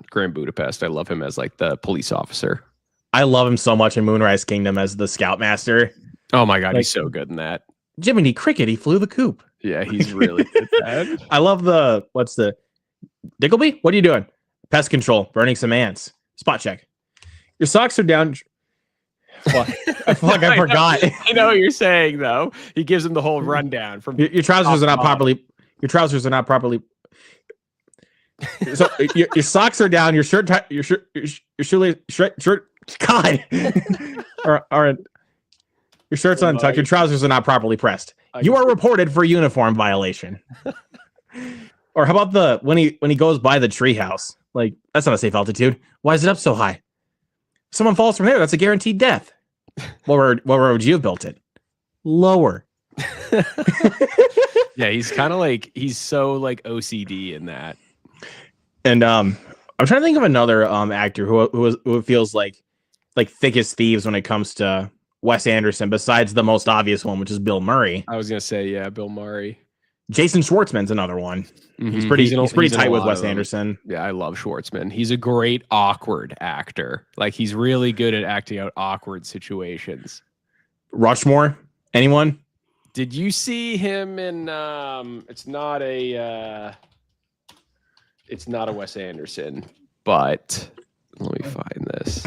Grand Budapest. I love him as like the police officer. I love him so much in Moonrise Kingdom as the Scoutmaster. Oh my god, he's so good in that. Jiminy Cricket, he flew the coop. Yeah, he's really good at that. I love what's the Dickleby? What are you doing? Pest control, burning some ants. Spot check. Your socks are down. Fuck, I forgot. I know what you're saying though. He gives him the whole rundown from your trousers are not properly. Your trousers are not properly. So your socks are down. Your shirt. Your shoelace. Shirt. God. Or your shirt's untucked. Your trousers are not properly pressed. You are reported for uniform violation. Or how about when he goes by the treehouse? Like that's not a safe altitude. Why is it up so high? If someone falls from there, that's a guaranteed death. What road you have built it? Lower. Yeah, he's kind of like he's so like OCD in that. And I'm trying to think of another actor who feels like thick as thieves when it comes to Wes Anderson, besides the most obvious one, which is Bill Murray. I was gonna say, yeah, Bill Murray. Jason Schwartzman's another one. He's Mhm. pretty He's in a tight with lot Wes of them. Anderson. Yeah, I love Schwartzman. He's a great awkward actor. Like he's really good at acting out awkward situations. Rushmore, anyone? Did you see him in it's not a Wes Anderson, but let me find this.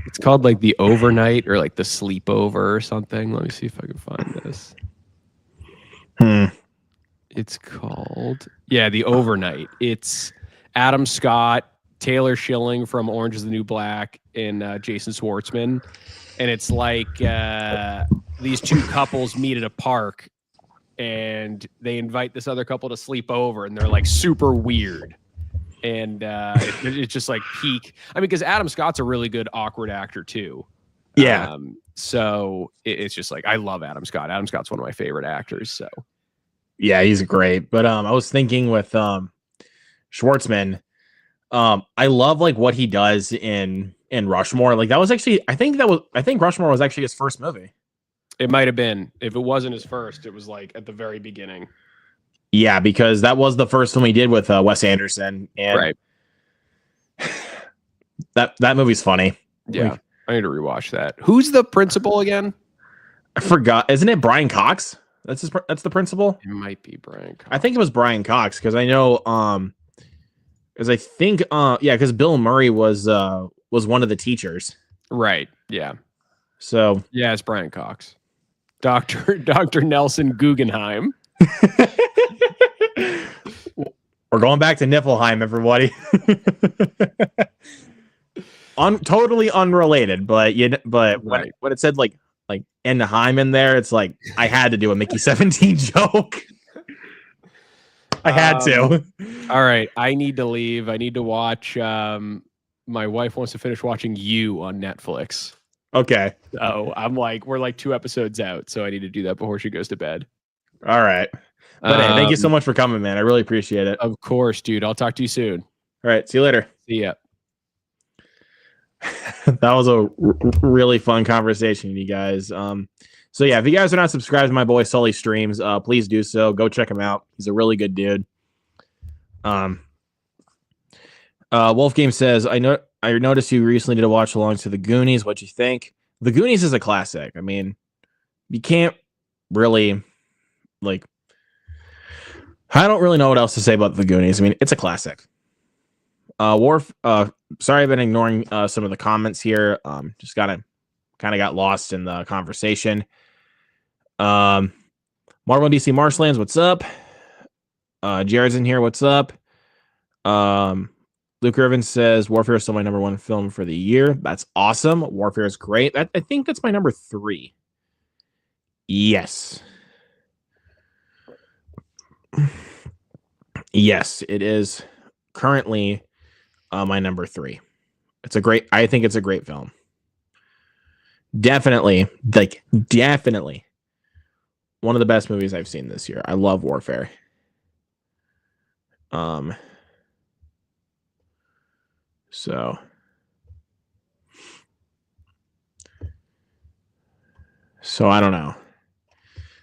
It's called like The Overnight or like The Sleepover or something. Let me see if I can find this. It's called The Overnight. It's Adam Scott, Taylor Schilling from Orange is the New Black, and Jason Schwartzman. And it's like these two couples meet at a park and they invite this other couple to sleep over, and they're like super weird. And it's just like peak. I mean, because Adam Scott's a really good awkward actor too. Yeah. So it's just like I love Adam Scott. Adam Scott's one of my favorite actors. So yeah, he's great. But I was thinking with Schwartzman, I love like what he does in Rushmore. Like that was actually I think Rushmore was actually his first movie. it might have been. If it wasn't his first, it was like at the very beginning. Yeah, because that was the first one we did with Wes Anderson, and Right. that movie's funny. Yeah, Like, I need to rewatch that. Who's the principal again? I forgot. Isn't it Brian Cox? That's the principal. It might be Brian Cox. I think it was Brian Cox because I know because I think because Bill Murray was one of the teachers. Right. Yeah. So yeah, it's Brian Cox. Dr. Nelson Guggenheim. We're going back to Niflheim, everybody. Totally unrelated, but Right. when it said like Anaheim in there, it's like I had to do a Mickey 17 joke. I had to. All right, I need to leave. I need to watch. My wife wants to finish watching You on Netflix. Okay. So we're like 2 episodes out, so I need to do that before she goes to bed. All right. But hey, thank you so much for coming, man. I really appreciate it. Of course, dude. I'll talk to you soon. All right. See you later. See ya. That was a really fun conversation, you guys. So yeah, if you guys are not subscribed to my boy Sully streams, please do so. Go check him out. He's a really good dude. Wolf Game says, I noticed you recently did a watch along to The Goonies. What'd you think? The Goonies is a classic. I mean, you can't really I don't really know what else to say about The Goonies. I mean, it's a classic. Worf, sorry I've been ignoring some of the comments here. Just kind of got lost in the conversation. Marvel DC Marshlands, what's up? Jared's in here, what's up? Luke Irvin says Warfare is still my number 1 film for the year. That's awesome. Warfare is great. I think that's my number 3. Yes. Yes, it is currently my number 3. I think it's a great film. Definitely one of the best movies I've seen this year. I love Warfare. So I don't know.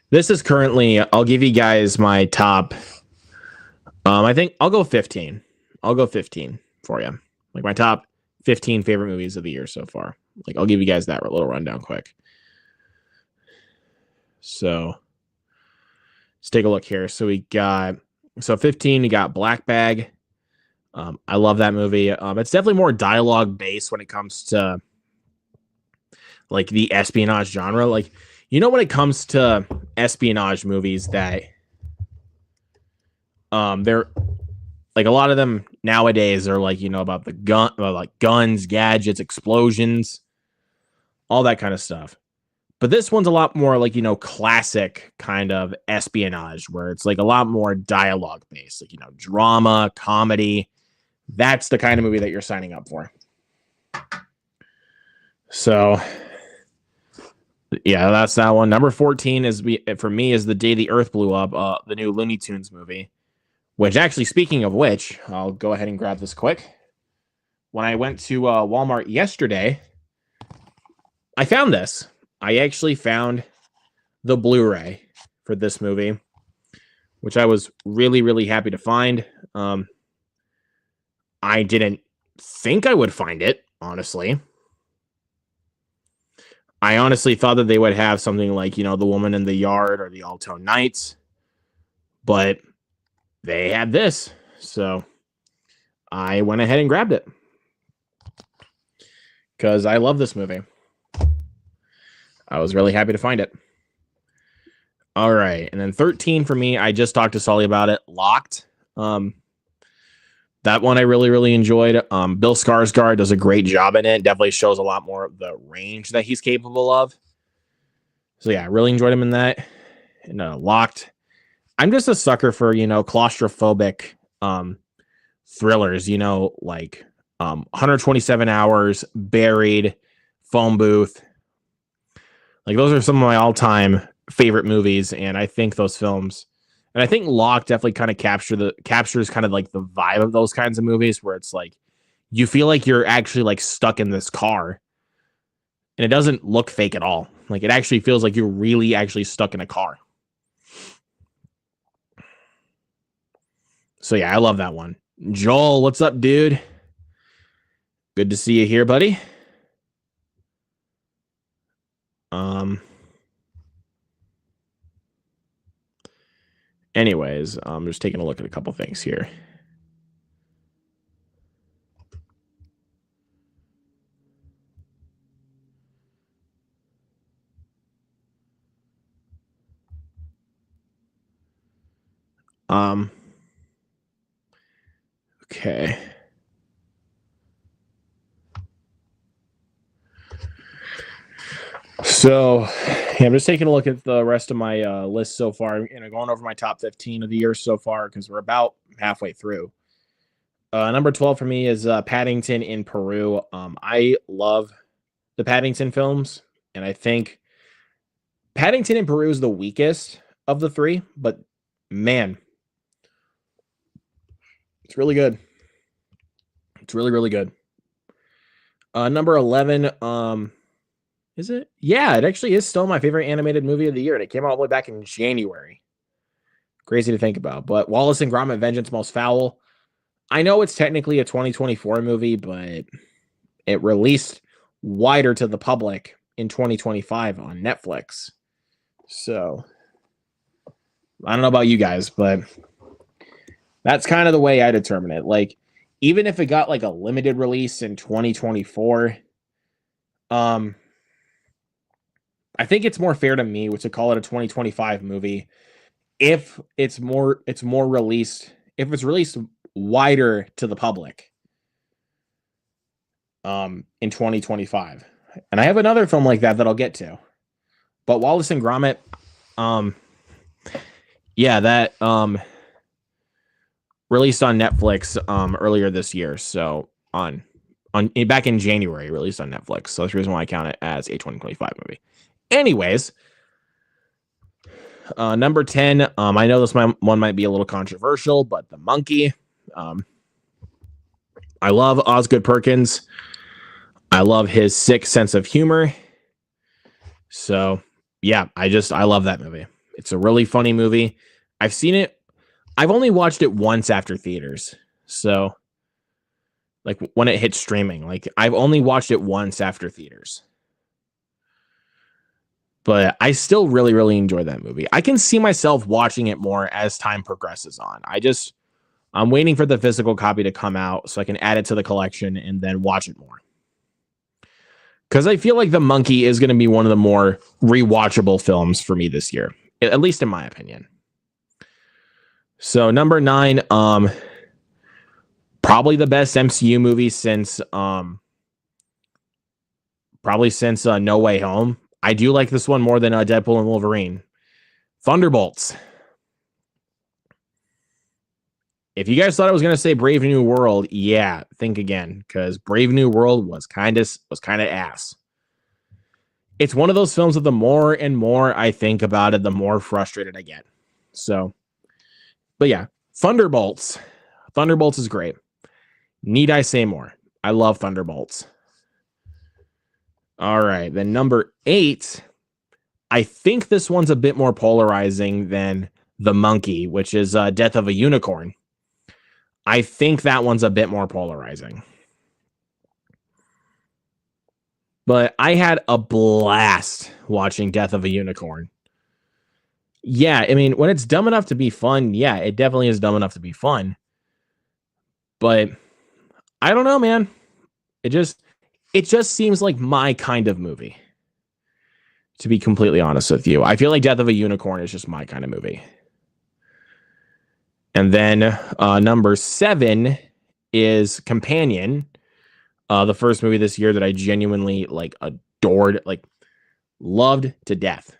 This is currently, I'll give you guys my top. I think I'll go 15. I'll go 15 for you. Like my top 15 favorite movies of the year so far. Like I'll give you guys that little rundown quick. So let's take a look here. So 15, we got Black Bag. I love that movie. It's definitely more dialogue based when it comes to like the espionage genre. Like, when it comes to espionage movies that they're like a lot of them nowadays are like, about the guns, gadgets, explosions, all that kind of stuff. But this one's a lot more like, classic kind of espionage where it's like a lot more dialogue based, like, drama, comedy. That's the kind of movie that you're signing up for. So Yeah, that's that one. Number 14 is for me is The Day the Earth Blew Up, the new Looney Tunes movie. Which actually, speaking of which, I'll go ahead and grab this quick. When I went to Walmart yesterday, I found this. I actually found the Blu-ray for this movie, which I was really, really happy to find. I didn't think I would find it, honestly. I honestly thought that they would have something like, The Woman in the Yard or The Alto Nights, but they had this. So I went ahead and grabbed it because I love this movie. I was really happy to find it. All right. And then 13 for me, I just talked to Sully about it. Locked. That one I really, really enjoyed. Bill Skarsgård does a great job in it. Definitely shows a lot more of the range that he's capable of. So yeah, I really enjoyed him in that. And Locked. I'm just a sucker for, claustrophobic thrillers, like 127 Hours, Buried, Phone Booth. Like those are some of my all-time favorite movies, and I think those films, and I think Lock definitely kind of captures kind of like the vibe of those kinds of movies where it's like you feel like you're actually like stuck in this car, and it doesn't look fake at all. Like it actually feels like you're really actually stuck in a car. So yeah, I love that one. Joel, what's up, dude? Good to see you here, buddy. Anyways, I'm just taking a look at a couple things here. Okay. So, yeah, I'm just taking a look at the rest of my list so far, going over my top 15 of the year so far because we're about halfway through. Number 12 for me is Paddington in Peru. I love the Paddington films, and I think Paddington in Peru is the weakest of the three, but man, it's really good. It's really, really good. Number 11, is it? Yeah, it actually is still my favorite animated movie of the year, and it came out all the way back in January. Crazy to think about. But Wallace and Gromit: Vengeance Most Foul. I know it's technically a 2024 movie, but it released wider to the public in 2025 on Netflix. So I don't know about you guys, but that's kind of the way I determine it. Like, even if it got like a limited release in 2024, I think it's more fair to me to call it a 2025 movie if it's released, if it's released wider to the public in 2025. And I have another film like that I'll get to. But Wallace and Gromit, yeah, that released on Netflix earlier this year. So on back in January, released on Netflix. So that's the reason why I count it as a 2025 movie. Anyways, number 10, I know this one might be a little controversial, but The Monkey. I love Osgood Perkins. I love his sick sense of humor. So, yeah, I love that movie. It's a really funny movie. I've seen it. I've only watched it once after theaters. So, like when it hit streaming, like I've only watched it once after theaters. But I still really, really enjoy that movie. I can see myself watching it more as time progresses on. I'm waiting for the physical copy to come out so I can add it to the collection and then watch it more. Because I feel like The Monkey is going to be one of the more rewatchable films for me this year, at least in my opinion. So number 9, probably the best MCU movie since No Way Home. I do like this one more than Deadpool and Wolverine. Thunderbolts. If you guys thought I was going to say Brave New World, yeah, think again, because Brave New World was kind of ass. it's one of those films that the more and more I think about it, the more frustrated I get. So, but yeah, Thunderbolts. Thunderbolts is great. Need I say more? I love Thunderbolts. All right, then number 8. I think this one's a bit more polarizing than The Monkey, which is Death of a Unicorn. I think that one's a bit more polarizing. But I had a blast watching Death of a Unicorn. Yeah, I mean, when it's dumb enough to be fun, yeah, it definitely is dumb enough to be fun. But I don't know, man. It just seems like my kind of movie. To be completely honest with you, I feel like Death of a Unicorn is just my kind of movie. And then number 7 is Companion, the first movie this year that I genuinely like adored, like loved to death.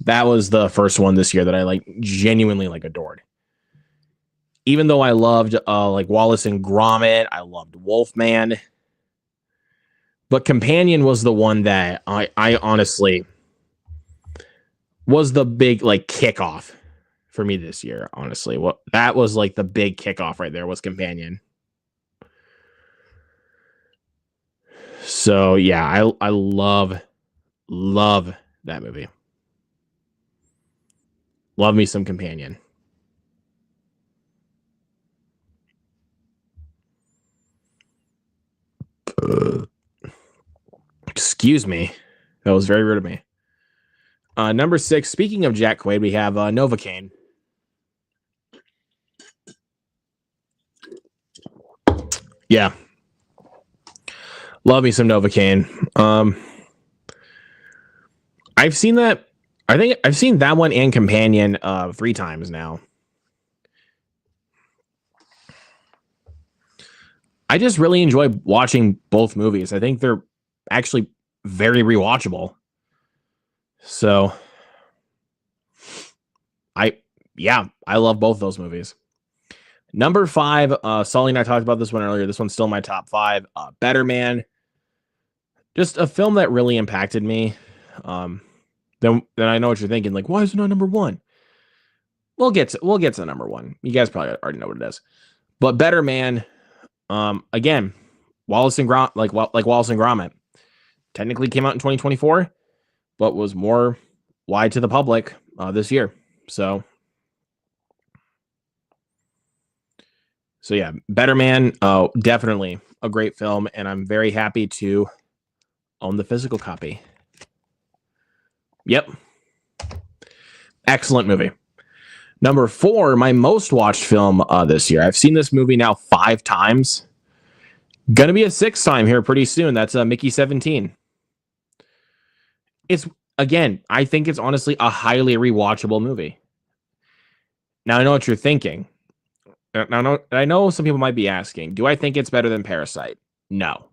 That was the first one this year that I like genuinely like adored. Even though I loved like Wallace and Gromit, I loved Wolfman, but Companion was the one that I honestly was the big like kickoff for me this year. Honestly, what that was like the big kickoff right there was Companion. So yeah, I love that movie. Love me some Companion. Excuse me. That was very rude of me. Number 6, speaking of Jack Quaid, we have Novocaine. Yeah. Love me some Novocaine. I've seen that. I think I've seen that one and Companion 3 times now. I just really enjoy watching both movies. I think they're actually very rewatchable. So I love both those movies. Number 5, Sully and I talked about this one earlier. This one's still my top 5. Better Man. Just a film that really impacted me. Then I know what you're thinking. Like, why is it not number 1? We'll get to number 1. You guys probably already know what it is. But Better Man, again, Wallace and Gromit, technically came out in 2024, but was more wide to the public this year. So yeah, Better Man, definitely a great film, and I'm very happy to own the physical copy. Yep. Excellent movie. Number 4, my most watched film this year. I've seen this movie now 5 times. Gonna be a 6th time here pretty soon. That's Mickey 17. It's, again, I think it's honestly a highly rewatchable movie. Now, I know what you're thinking. Now, I know some people might be asking, do I think it's better than Parasite? No.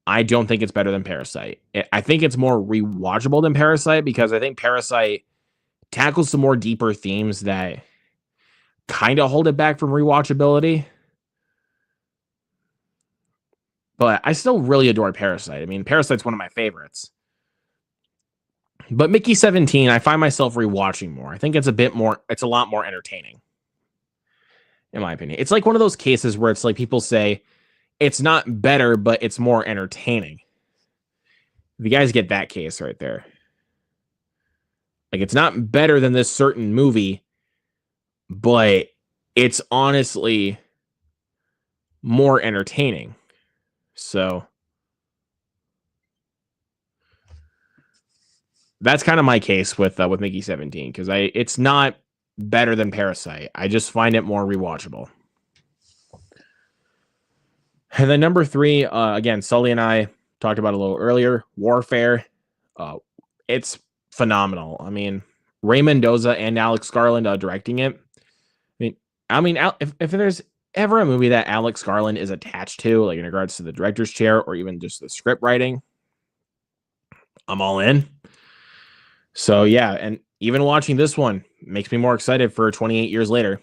I don't think it's better than Parasite. I think it's more rewatchable than Parasite because I think Parasite tackles some more deeper themes that kind of hold it back from rewatchability. But I still really adore Parasite. I mean, Parasite's one of my favorites. But Mickey 17, I find myself rewatching more. I think it's a lot more entertaining. In my opinion. It's like one of those cases where it's like people say it's not better, but it's more entertaining. If you guys get that case right there. Like, it's not better than this certain movie, but it's honestly more entertaining. So that's kind of my case with Mickey 17 because it's not better than Parasite. I just find it more rewatchable. And then number 3, again, Sully and I talked about a little earlier, Warfare. It's phenomenal. I mean, Ray Mendoza and Alex Garland directing it. I mean, if there's ever a movie that Alex Garland is attached to, like in regards to the director's chair or even just the script writing, I'm all in. So yeah, and even watching this one makes me more excited for 28 years later.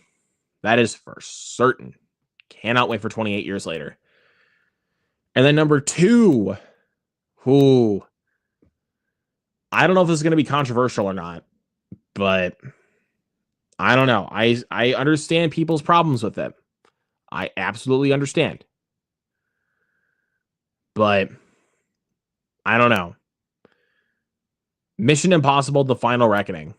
That is for certain. Cannot wait for 28 years later. And then number 2, Ooh. I don't know if this is going to be controversial or not, but I don't know. I understand people's problems with it. I absolutely understand. But I don't know. Mission Impossible: The Final Reckoning.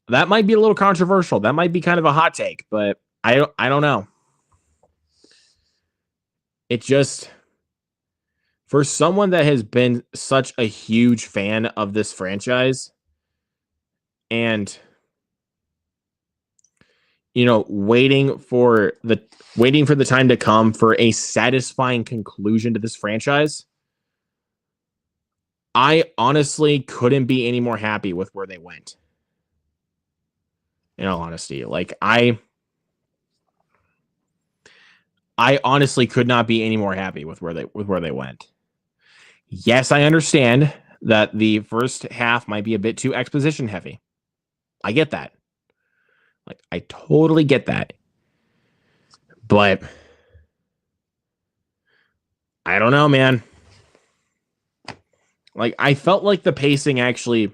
That might be a little controversial. That might be kind of a hot take, but I don't know. It just, for someone that has been such a huge fan of this franchise and waiting for the time to come for a satisfying conclusion to this franchise, I honestly couldn't be any more happy with where they went. In all honesty, like I honestly could not be any more happy with where they went. Yes, I understand that the first half might be a bit too exposition heavy. I get that. Like, I totally get that. But I don't know, man. Like, I felt like the pacing actually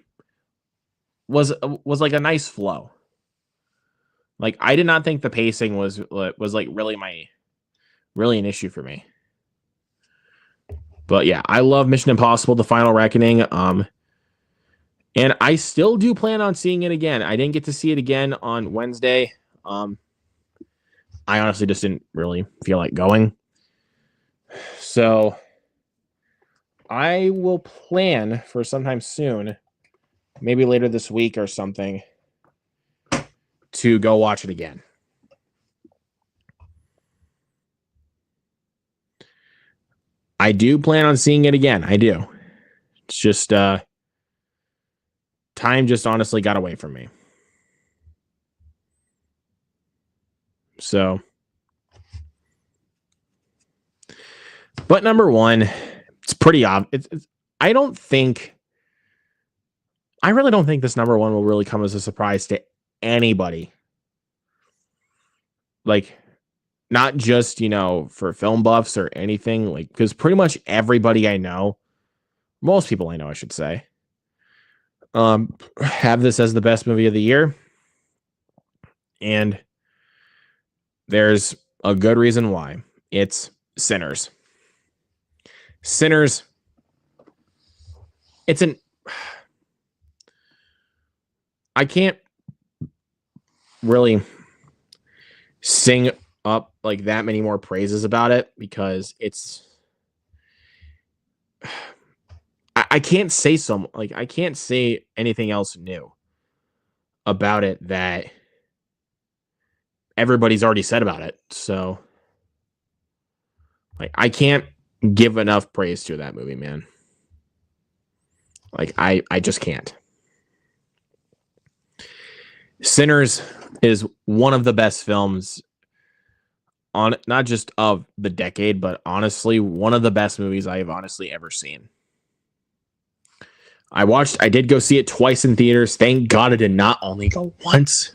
was like a nice flow. Like, I did not think the pacing was like really an issue for me. But yeah, I love Mission Impossible: The Final Reckoning. And I still do plan on seeing it again. I didn't get to see it again on Wednesday. I honestly just didn't really feel like going. So I will plan for sometime soon, maybe later this week or something, to go watch it again. I do plan on seeing it again. I do. It's just time just honestly got away from me. So, but number one, it's pretty obvious. I really don't think this number one will really come as a surprise to anybody. Like, not just, for film buffs or anything, like, because pretty much everybody I know, most people I know, I should say, have this as the best movie of the year. And there's a good reason why. It's Sinners. Sinners. I can't really sing up like that many more praises about it because I can't say I can't say anything else new about it that everybody's already said about it. So like, I can't give enough praise to that movie, man. Like, I just can't. Sinners is one of the best films on not just of the decade, but honestly, one of the best movies I have honestly ever seen. I did go see it twice in theaters. Thank God I did not only go once.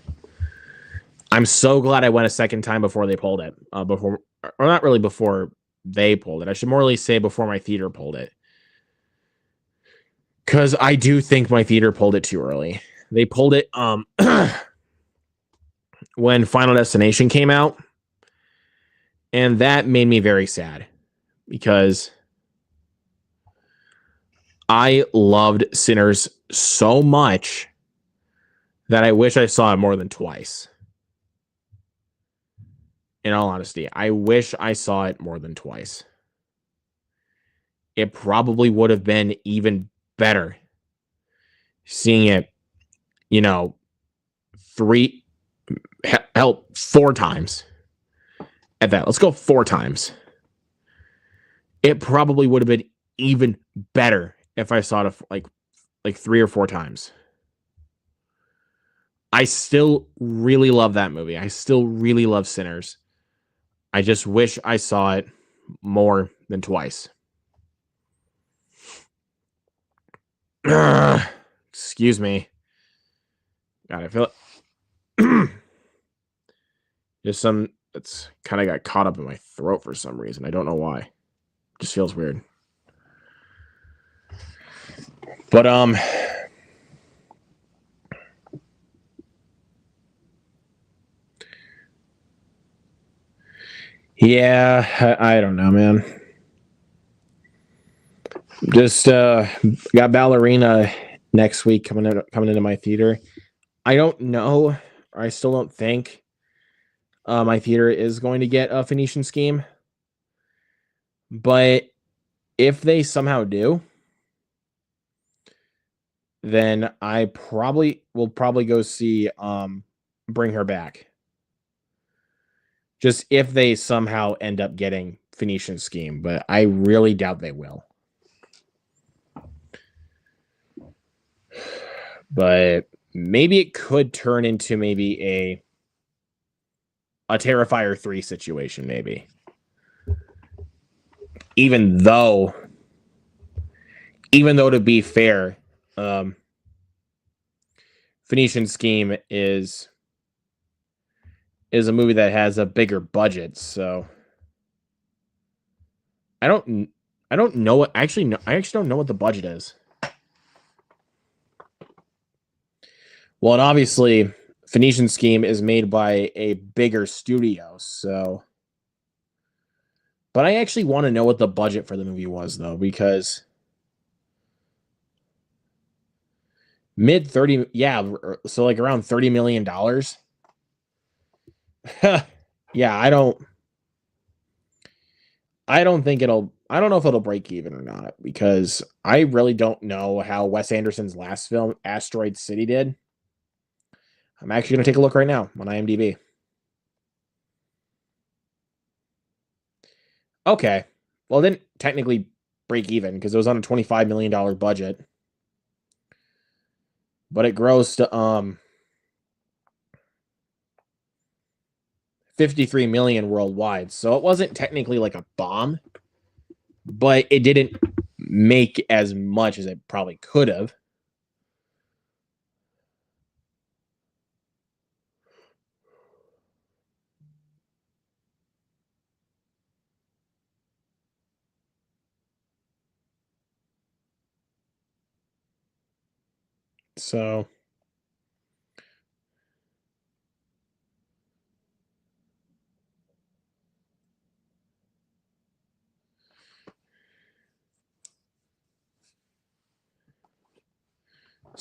I'm so glad I went a second time before they pulled it. Or not really before they pulled it. I should more really say before my theater pulled it. Because I do think my theater pulled it too early. They pulled it when Final Destination came out. And that made me very sad. Because I loved Sinners so much that I wish I saw it more than twice. In all honesty, I wish I saw it more than twice. It probably would have been even better seeing it, 4 times. At that, let's go 4 times. It probably would have been even better if I saw it like 3 or 4 times. I still really love that movie. I still really love Sinners. I just wish I saw it more than twice. Excuse me. God, I feel it. It's kind of got caught up in my throat for some reason. I don't know why. It just feels weird. But yeah, I don't know, man. Just got Ballerina next week coming into my theater. I don't know, or I still don't think my theater is going to get a Phoenician Scheme. But if they somehow do, then I will probably go see Bring Her Back. Just if they somehow end up getting Phoenician Scheme, but I really doubt they will. But maybe it could turn into maybe a Terrifier 3 situation, maybe. Even though to be fair, Phoenician Scheme is a movie that has a bigger budget, so I don't know what I actually don't know what the budget is. Well, and obviously Phoenician Scheme is made by a bigger studio, so but I actually want to know what the budget for the movie was though, because mid 30, yeah, so like around $30 million. Yeah, I don't think I don't know if it'll break even or not, because I really don't know how Wes Anderson's last film, Asteroid City, did. I'm actually going to take a look right now on IMDb. Okay. Well, it didn't technically break even because it was on a $25 million budget. But it grossed 53 million worldwide. So it wasn't technically like a bomb, but it didn't make as much as it probably could have. So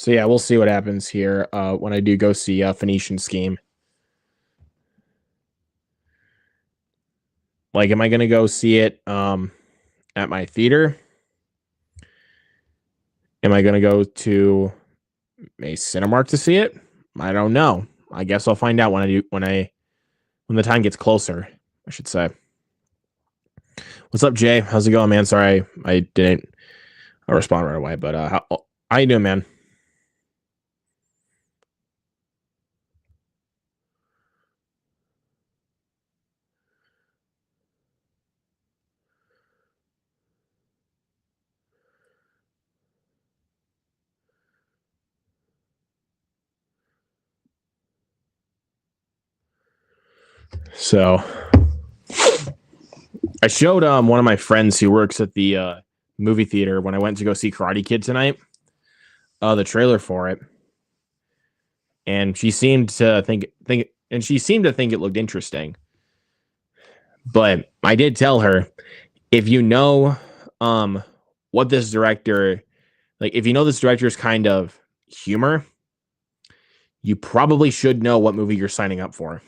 yeah, we'll see what happens here when I do go see Phoenician Scheme. Like, am I going to go see it at my theater? Am I going to go to a Cinemark to see it? I don't know. I guess I'll find out when the time gets closer, I should say. What's up, Jay? How's it going, man? Sorry, I didn't respond right away, but how you doing, man? So I showed one of my friends who works at the movie theater when I went to go see Karate Kid tonight the trailer for it, and she seemed to think it looked interesting. But I did tell her, if you know what this director, like if you know this director's kind of humor, you probably should know what movie you're signing up for.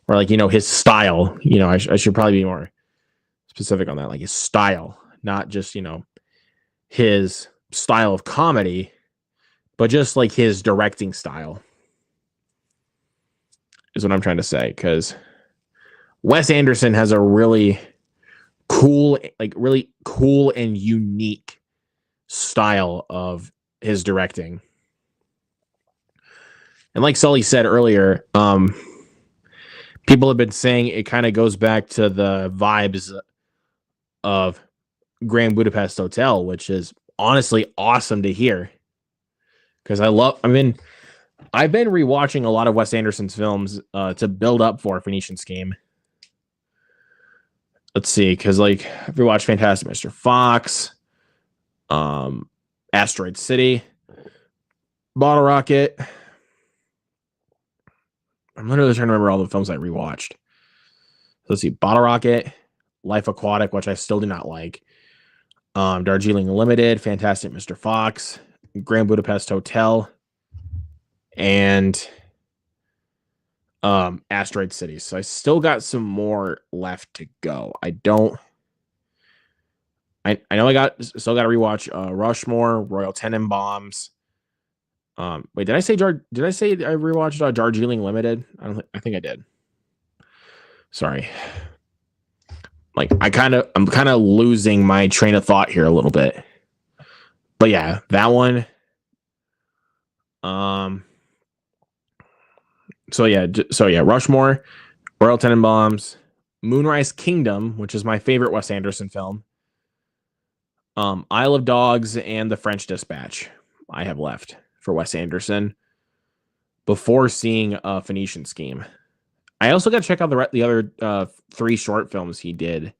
Or like, his style. I should probably be more specific on that, like his style, not just, his style of comedy, but just like his directing style is what I'm trying to say. Because Wes Anderson has a really cool and unique style of his directing. And like Sully said earlier, people have been saying it kind of goes back to the vibes of Grand Budapest Hotel, which is honestly awesome to hear. Because I've been rewatching a lot of Wes Anderson's films to build up for Phoenician Scheme. Let's see, because like I've rewatched Fantastic Mr. Fox, Asteroid City, Bottle Rocket. I'm literally trying to remember all the films I rewatched. Let's see, Bottle Rocket, Life Aquatic, which I still do not like. Darjeeling Limited, Fantastic Mr. Fox, Grand Budapest Hotel, and Asteroid City. So I still got some more left to go. I know I still got to rewatch Rushmore, Royal Tenenbaums. Wait, did I say I rewatched Darjeeling Limited? I think I did. Sorry. Like I'm kind of losing my train of thought here a little bit. But yeah, that one. So yeah, Rushmore, Royal Tenenbaums, Moonrise Kingdom, which is my favorite Wes Anderson film. Isle of Dogs and The French Dispatch I have left for Wes Anderson before seeing Phoenician Scheme. I also got to check out the other 3 short films he did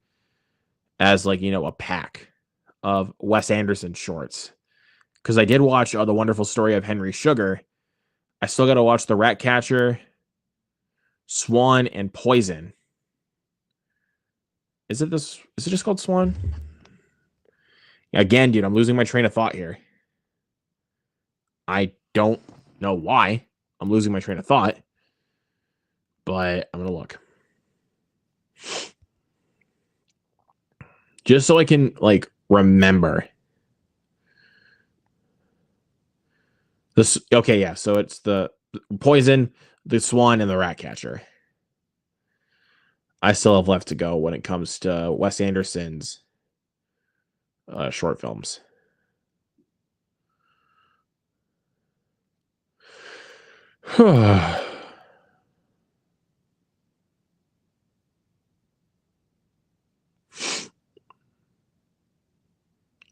as a pack of Wes Anderson shorts. Because I did watch The Wonderful Story of Henry Sugar. I still got to watch The Ratcatcher, Swan, and Poison. Is it just called Swan? Again, dude, I'm losing my train of thought here. I don't know why I'm losing my train of thought, but I'm going to look. Just so I can, remember. Okay, yeah, so it's the Poison, the Swan, and the Ratcatcher. I still have left to go when it comes to Wes Anderson's short films. And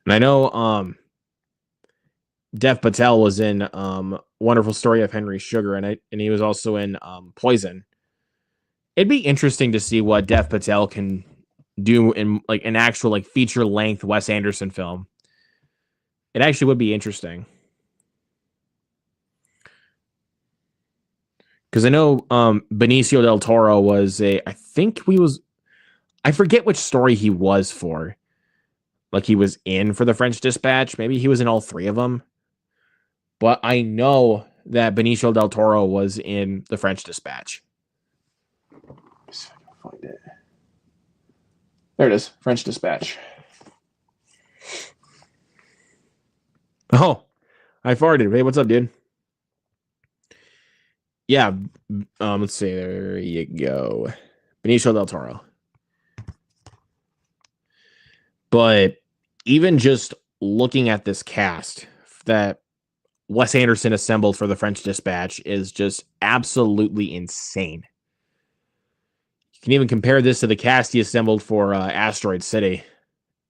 I know Dev Patel was in Wonderful Story of Henry Sugar, and he was also in Poison. It'd be interesting to see what Dev Patel can do in an actual feature length Wes Anderson film. It actually would be interesting. Because I know Benicio del Toro was I forget which story he was for. He was in for The French Dispatch. Maybe he was in all 3 of them. But I know that Benicio del Toro was in The French Dispatch. Let's see if I can find it. There it is, French Dispatch. Oh, I farted. Hey, what's up, dude? Yeah, let's see. There you go. Benicio del Toro. But even just looking at this cast that Wes Anderson assembled for The French Dispatch is just absolutely insane. You can even compare this to the cast he assembled for Asteroid City.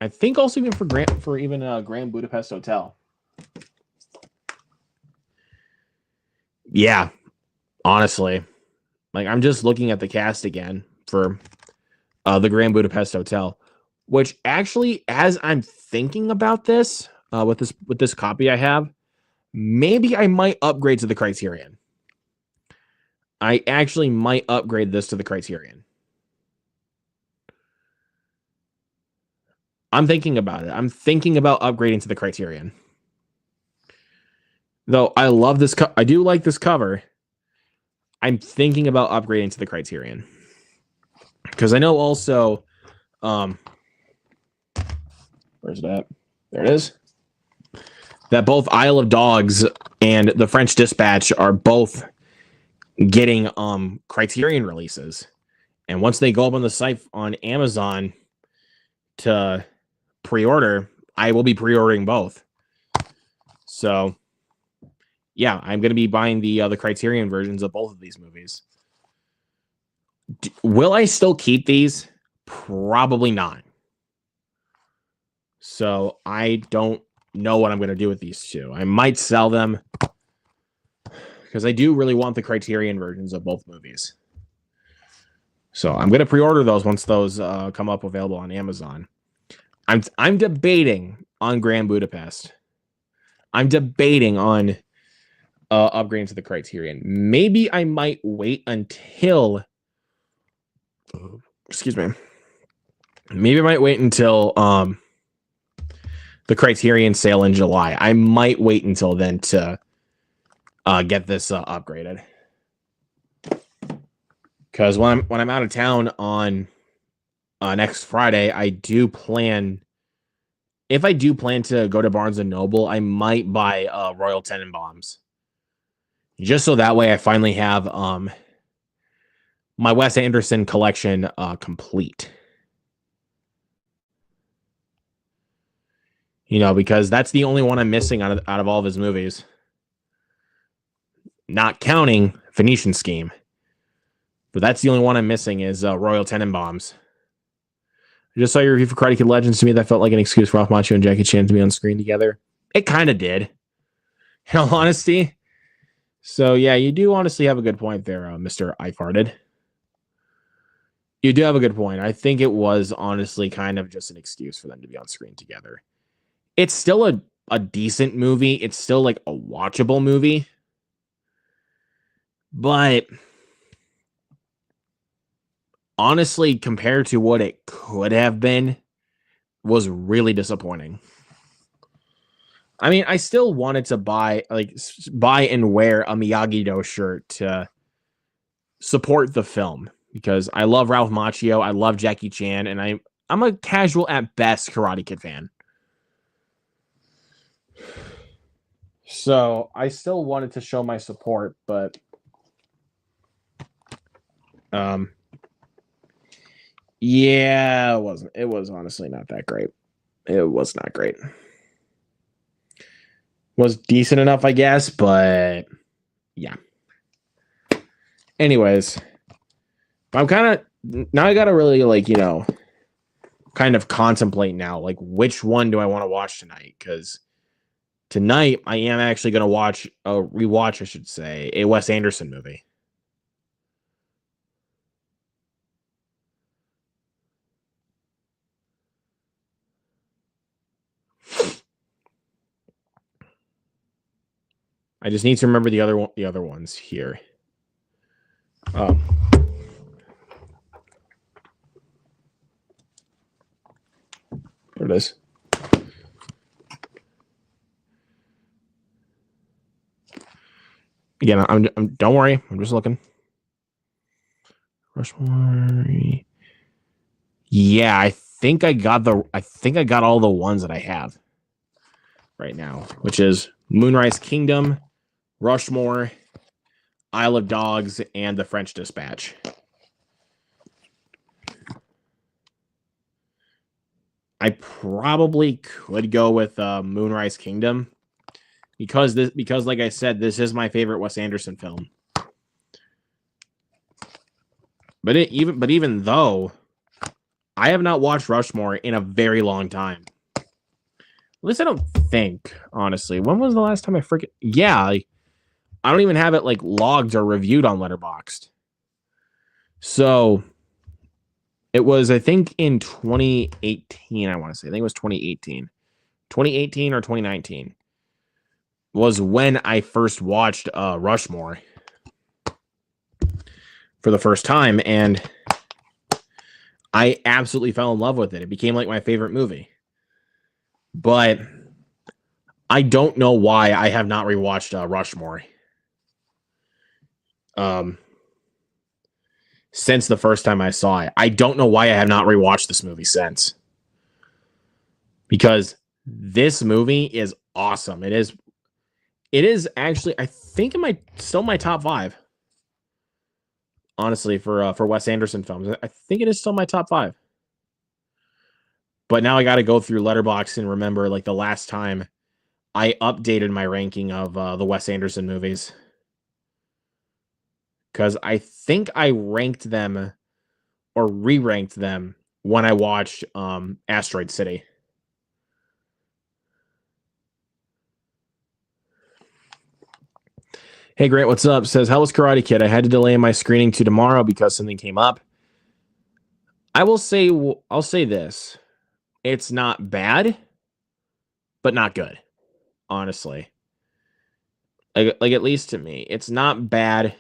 I think also even for Grand Budapest Hotel. Yeah, honestly, I'm just looking at the cast again for the Grand Budapest Hotel, which actually, as I'm thinking about this, with this copy I have, maybe I might upgrade to the Criterion. I actually might upgrade this to the Criterion. I'm thinking about it. I'm thinking about upgrading to the Criterion. Though I love this I do like this cover. I'm thinking about upgrading to the Criterion. Because I know also where's that? There it is. That both Isle of Dogs and The French Dispatch are both getting Criterion releases. And once they go up on the site on Amazon to pre-order, I will be pre-ordering both. So yeah, I'm going to be buying the Criterion versions of both of these movies. Will I still keep these? Probably not. So I don't know what I'm going to do with these 2. I might sell them because I do really want the Criterion versions of both movies. So I'm going to pre-order those once those come up available on Amazon. I'm debating on Grand Budapest. I'm debating on upgrading to the Criterion. Maybe I might wait until. Excuse me. Maybe I might wait until the Criterion sale in July. I might wait until then to get this upgraded. Because when I'm out of town on next Friday, I do plan. If I do plan to go to Barnes and Noble, I might buy Royal Tenenbaums, just so that way I finally have my Wes Anderson collection complete. You know, because that's the only one I'm missing out of all of his movies, not counting Phoenician Scheme. But that's the only one I'm missing is Royal Tenenbaums. I just saw your review for Karate Kid Legends. To me, that felt like an excuse for Ralph Macchio and Jackie Chan to be on screen together. It kind of did, in all honesty. So, yeah, you do honestly have a good point there, Mr. I Farted. You do have a good point. I think it was honestly kind of just an excuse for them to be on screen together. It's still a decent movie. It's still like a watchable movie. But honestly, compared to what it could have been, was really disappointing. I mean, I still wanted to buy and wear a Miyagi-Do shirt to support the film because I love Ralph Macchio, I love Jackie Chan, and I'm a casual at best Karate Kid fan. So I still wanted to show my support, but yeah, it was honestly not that great. It was not great. Was decent enough, I guess, but yeah. Anyways, I'm kind of now I gotta really kind of contemplate now, like which one do I want to watch tonight? Because tonight I am actually gonna rewatch, I should say, a Wes Anderson movie. I just need to remember the other ones here. There it is. Again, I'm don't worry. I'm just looking. Rushmore. Yeah, I think I got all the ones that I have right now, which is Moonrise Kingdom, Rushmore, Isle of Dogs, and The French Dispatch. I probably could go with Moonrise Kingdom because like I said, this is my favorite Wes Anderson film. But even though I have not watched Rushmore in a very long time. At least I don't think, honestly. When was the last time I freaking... Yeah, I don't even have it logged or reviewed on Letterboxd. So it was, I think, in 2018, I want to say. I think it was 2018. 2018 or 2019 was when I first watched Rushmore for the first time, and I absolutely fell in love with it. It became my favorite movie. But I don't know why I have not rewatched Rushmore. Since the first time I saw it. I don't know why I have not rewatched this movie since. Because this movie is awesome. It is actually, I think still my top 5. Honestly, for Wes Anderson films. I think it is still my top 5. But now I got to go through Letterboxd and remember the last time I updated my ranking of the Wes Anderson movies. Because I think I ranked them or re-ranked them when I watched Asteroid City. Hey, Grant, what's up? Says, how was Karate Kid? I had to delay my screening to tomorrow because something came up. I'll say this. It's not bad, but not good. honestly. Like at least to me, it's not bad,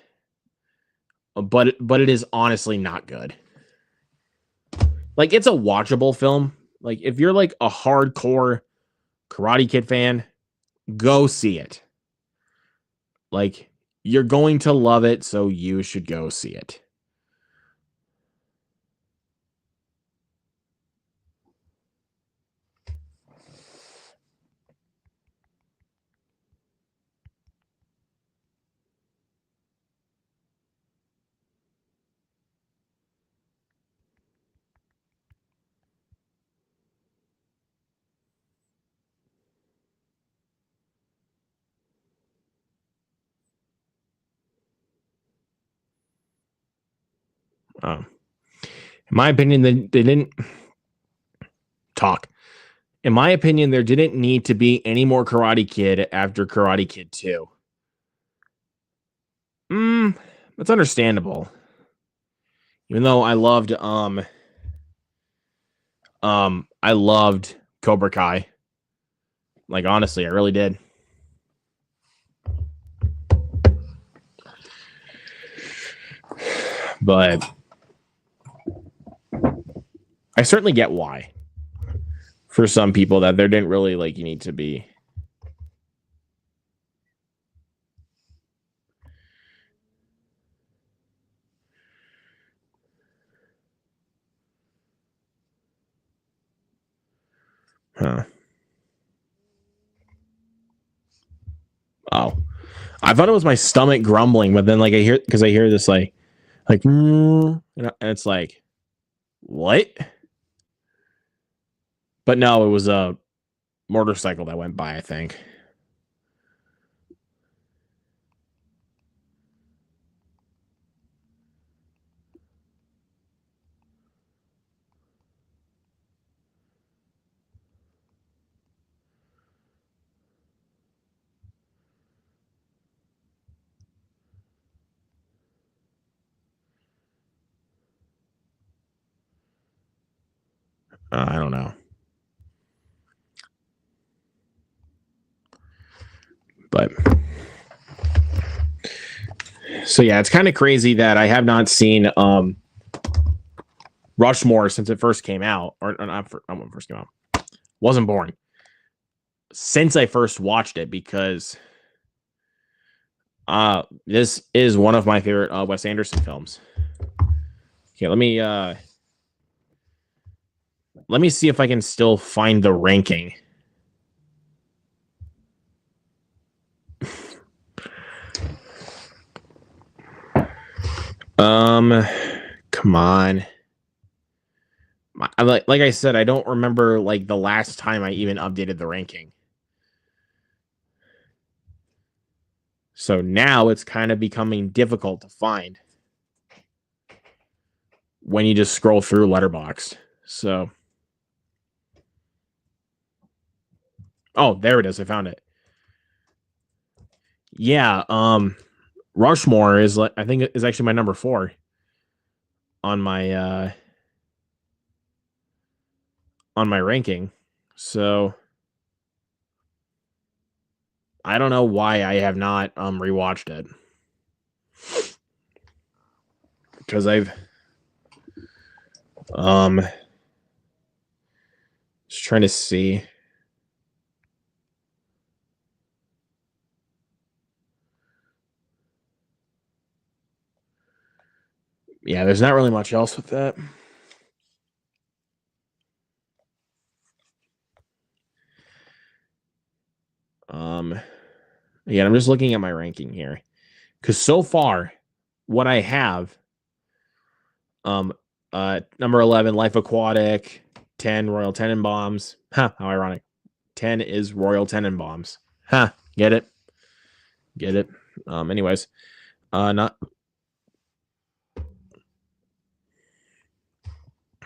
but it is honestly not good. Like it's a watchable film. Like if you're like a hardcore Karate Kid fan, go see it. Like you're going to love it, so you should go see it. In my opinion, they didn't talk. In my opinion, there didn't need to be any more Karate Kid after Karate Kid 2. That's understandable. Even though I loved Cobra Kai. Like honestly, I really did. But I certainly get why. For some people that there didn't really like you need to be. Huh. Oh. I thought it was my stomach grumbling, but then like I hear this like and it's like what? But no, it was a motorcycle that went by, I think. I don't know. But so yeah, it's kind of crazy that I have not seen Rushmore since it first came out, or not when it first came out. Wasn't born since I first watched it because this is one of my favorite Wes Anderson films. Okay, let me see if I can still find the ranking. Come on. Like I said, I don't remember like the last time I even updated the ranking. So now it's kind of becoming difficult to find when you just scroll through Letterboxd. So, oh, there it is. I found it. Yeah, Rushmore is I think is actually my number 4 on my ranking. So I don't know why I have not rewatched it. Because I've just trying to see. Yeah, there's not really much else with that. Again, I'm just looking at my ranking here. Because so far, what I have, number 11, Life Aquatic, 10, Royal Tenenbaums. Huh, how ironic. 10 is Royal Tenenbaums. Huh, get it? Get it? Anyways, not.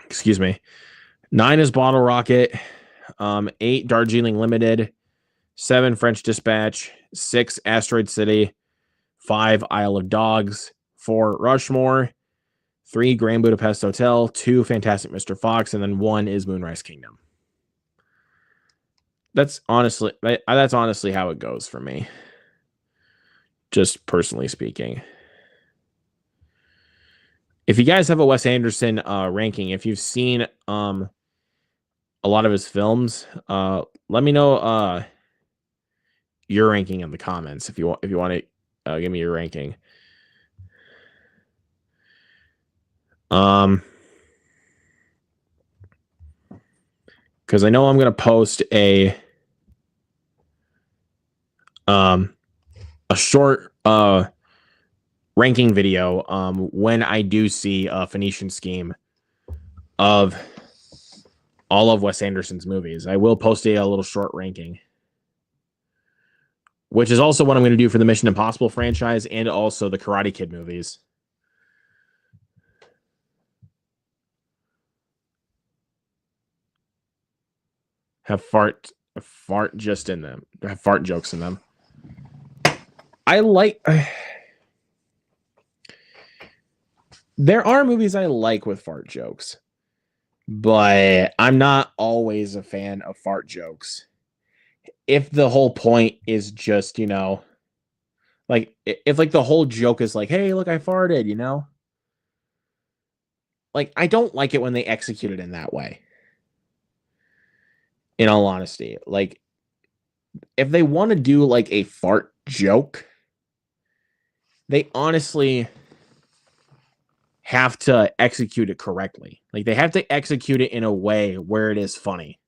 Excuse me. 9 is Bottle Rocket. 8, Darjeeling Limited. 7, French Dispatch. 6, Asteroid City. 5, Isle of Dogs. 4, Rushmore. 3, Grand Budapest Hotel. 2, Fantastic Mr. Fox. And then 1 is Moonrise Kingdom. That's honestly how it goes for me. Just personally speaking. If you guys have a Wes Anderson ranking, if you've seen a lot of his films, let me know your ranking in the comments if you want to give me your ranking. Because I know I'm gonna post a short ranking video when I do see a Phoenician Scheme of all of Wes Anderson's movies. I will post a little short ranking, which is also what I'm going to do for the Mission Impossible franchise and also the Karate Kid movies. Have fart just in them. Have fart jokes in them. I like. There are movies I like with fart jokes, but I'm not always a fan of fart jokes. If the whole point is just, like if like the whole joke is like, hey, look, I farted, like I don't like it when they execute it in that way. In all honesty, like if they want to do like a fart joke, they honestly have to execute it correctly. Like they have to execute it in a way where it is funny.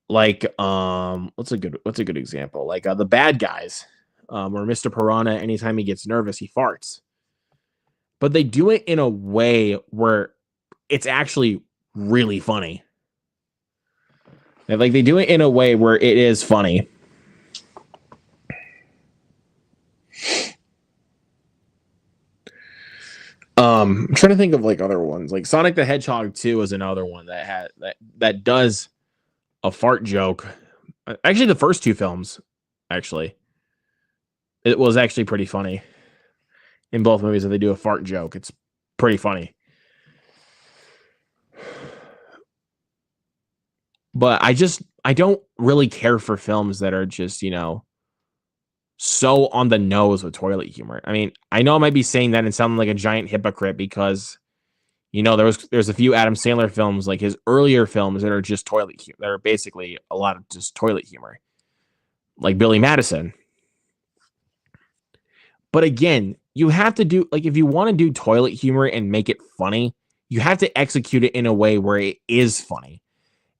Like what's a good example? Like the Bad Guys, where Mr. Piranha, anytime he gets nervous, he farts. But they do it in a way where it's actually really funny. Like they do it in a way where it is funny. I'm trying to think of like other ones. Like Sonic the Hedgehog 2 is another one that had that does a fart joke. Actually, the first two films, actually, it was actually pretty funny. In both movies, that they do a fart joke, it's pretty funny. But I don't really care for films that are just, so on the nose with toilet humor. I mean, I know I might be saying that and sounding like a giant hypocrite because, there's a few Adam Sandler films, like his earlier films, that are just toilet humor. That are basically a lot of just toilet humor, like Billy Madison. But again, you have to do, like, if you want to do toilet humor and make it funny, you have to execute it in a way where it is funny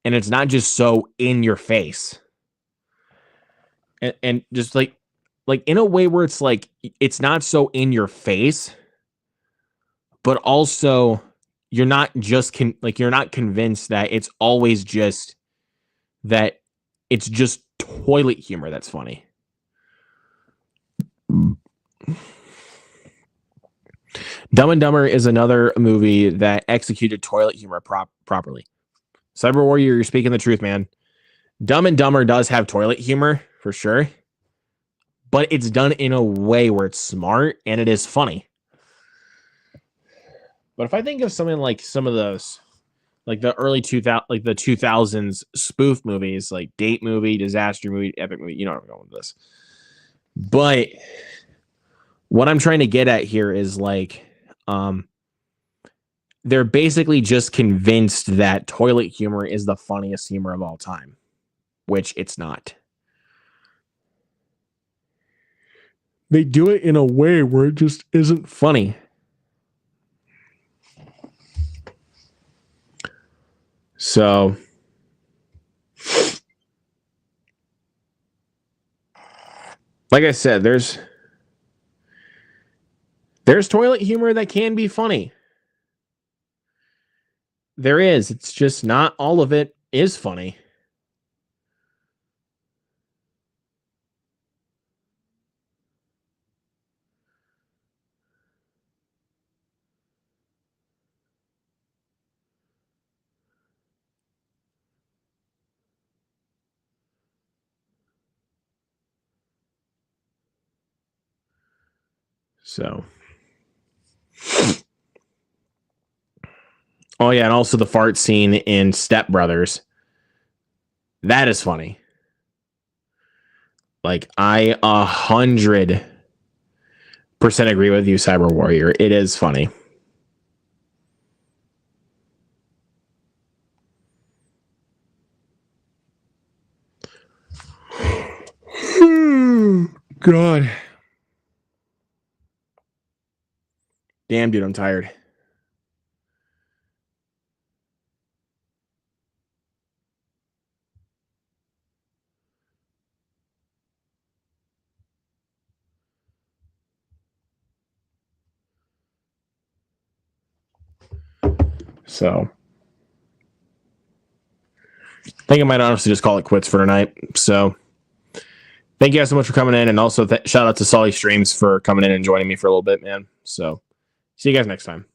and it's not just so in your face. And just like in a way where it's like it's not so in your face, but also you're not just you're not convinced that it's always just that it's just toilet humor that's funny. Dumb and Dumber is another movie that executed toilet humor properly. Cyber Warrior, you're speaking the truth, man. Dumb and Dumber does have toilet humor for sure, but it's done in a way where it's smart and it is funny. But if I think of something like some of those, like the early 2000s spoof movies, like Date Movie, Disaster Movie, Epic Movie, you know where I'm going with this. But what I'm trying to get at here is like, they're basically just convinced that toilet humor is the funniest humor of all time, which it's not. They do it in a way where it just isn't funny. So, like I said, there's toilet humor that can be funny. There is. It's just not all of it is funny. So, oh yeah, and also the fart scene in Step Brothers. That is funny. Like, I 100% agree with you, Cyber Warrior. It is funny. God. Damn, dude, I'm tired. So, I think I might honestly just call it quits for tonight. So, thank you guys so much for coming in. And also, shout out to Sully Streams for coming in and joining me for a little bit, man. So, see you guys next time.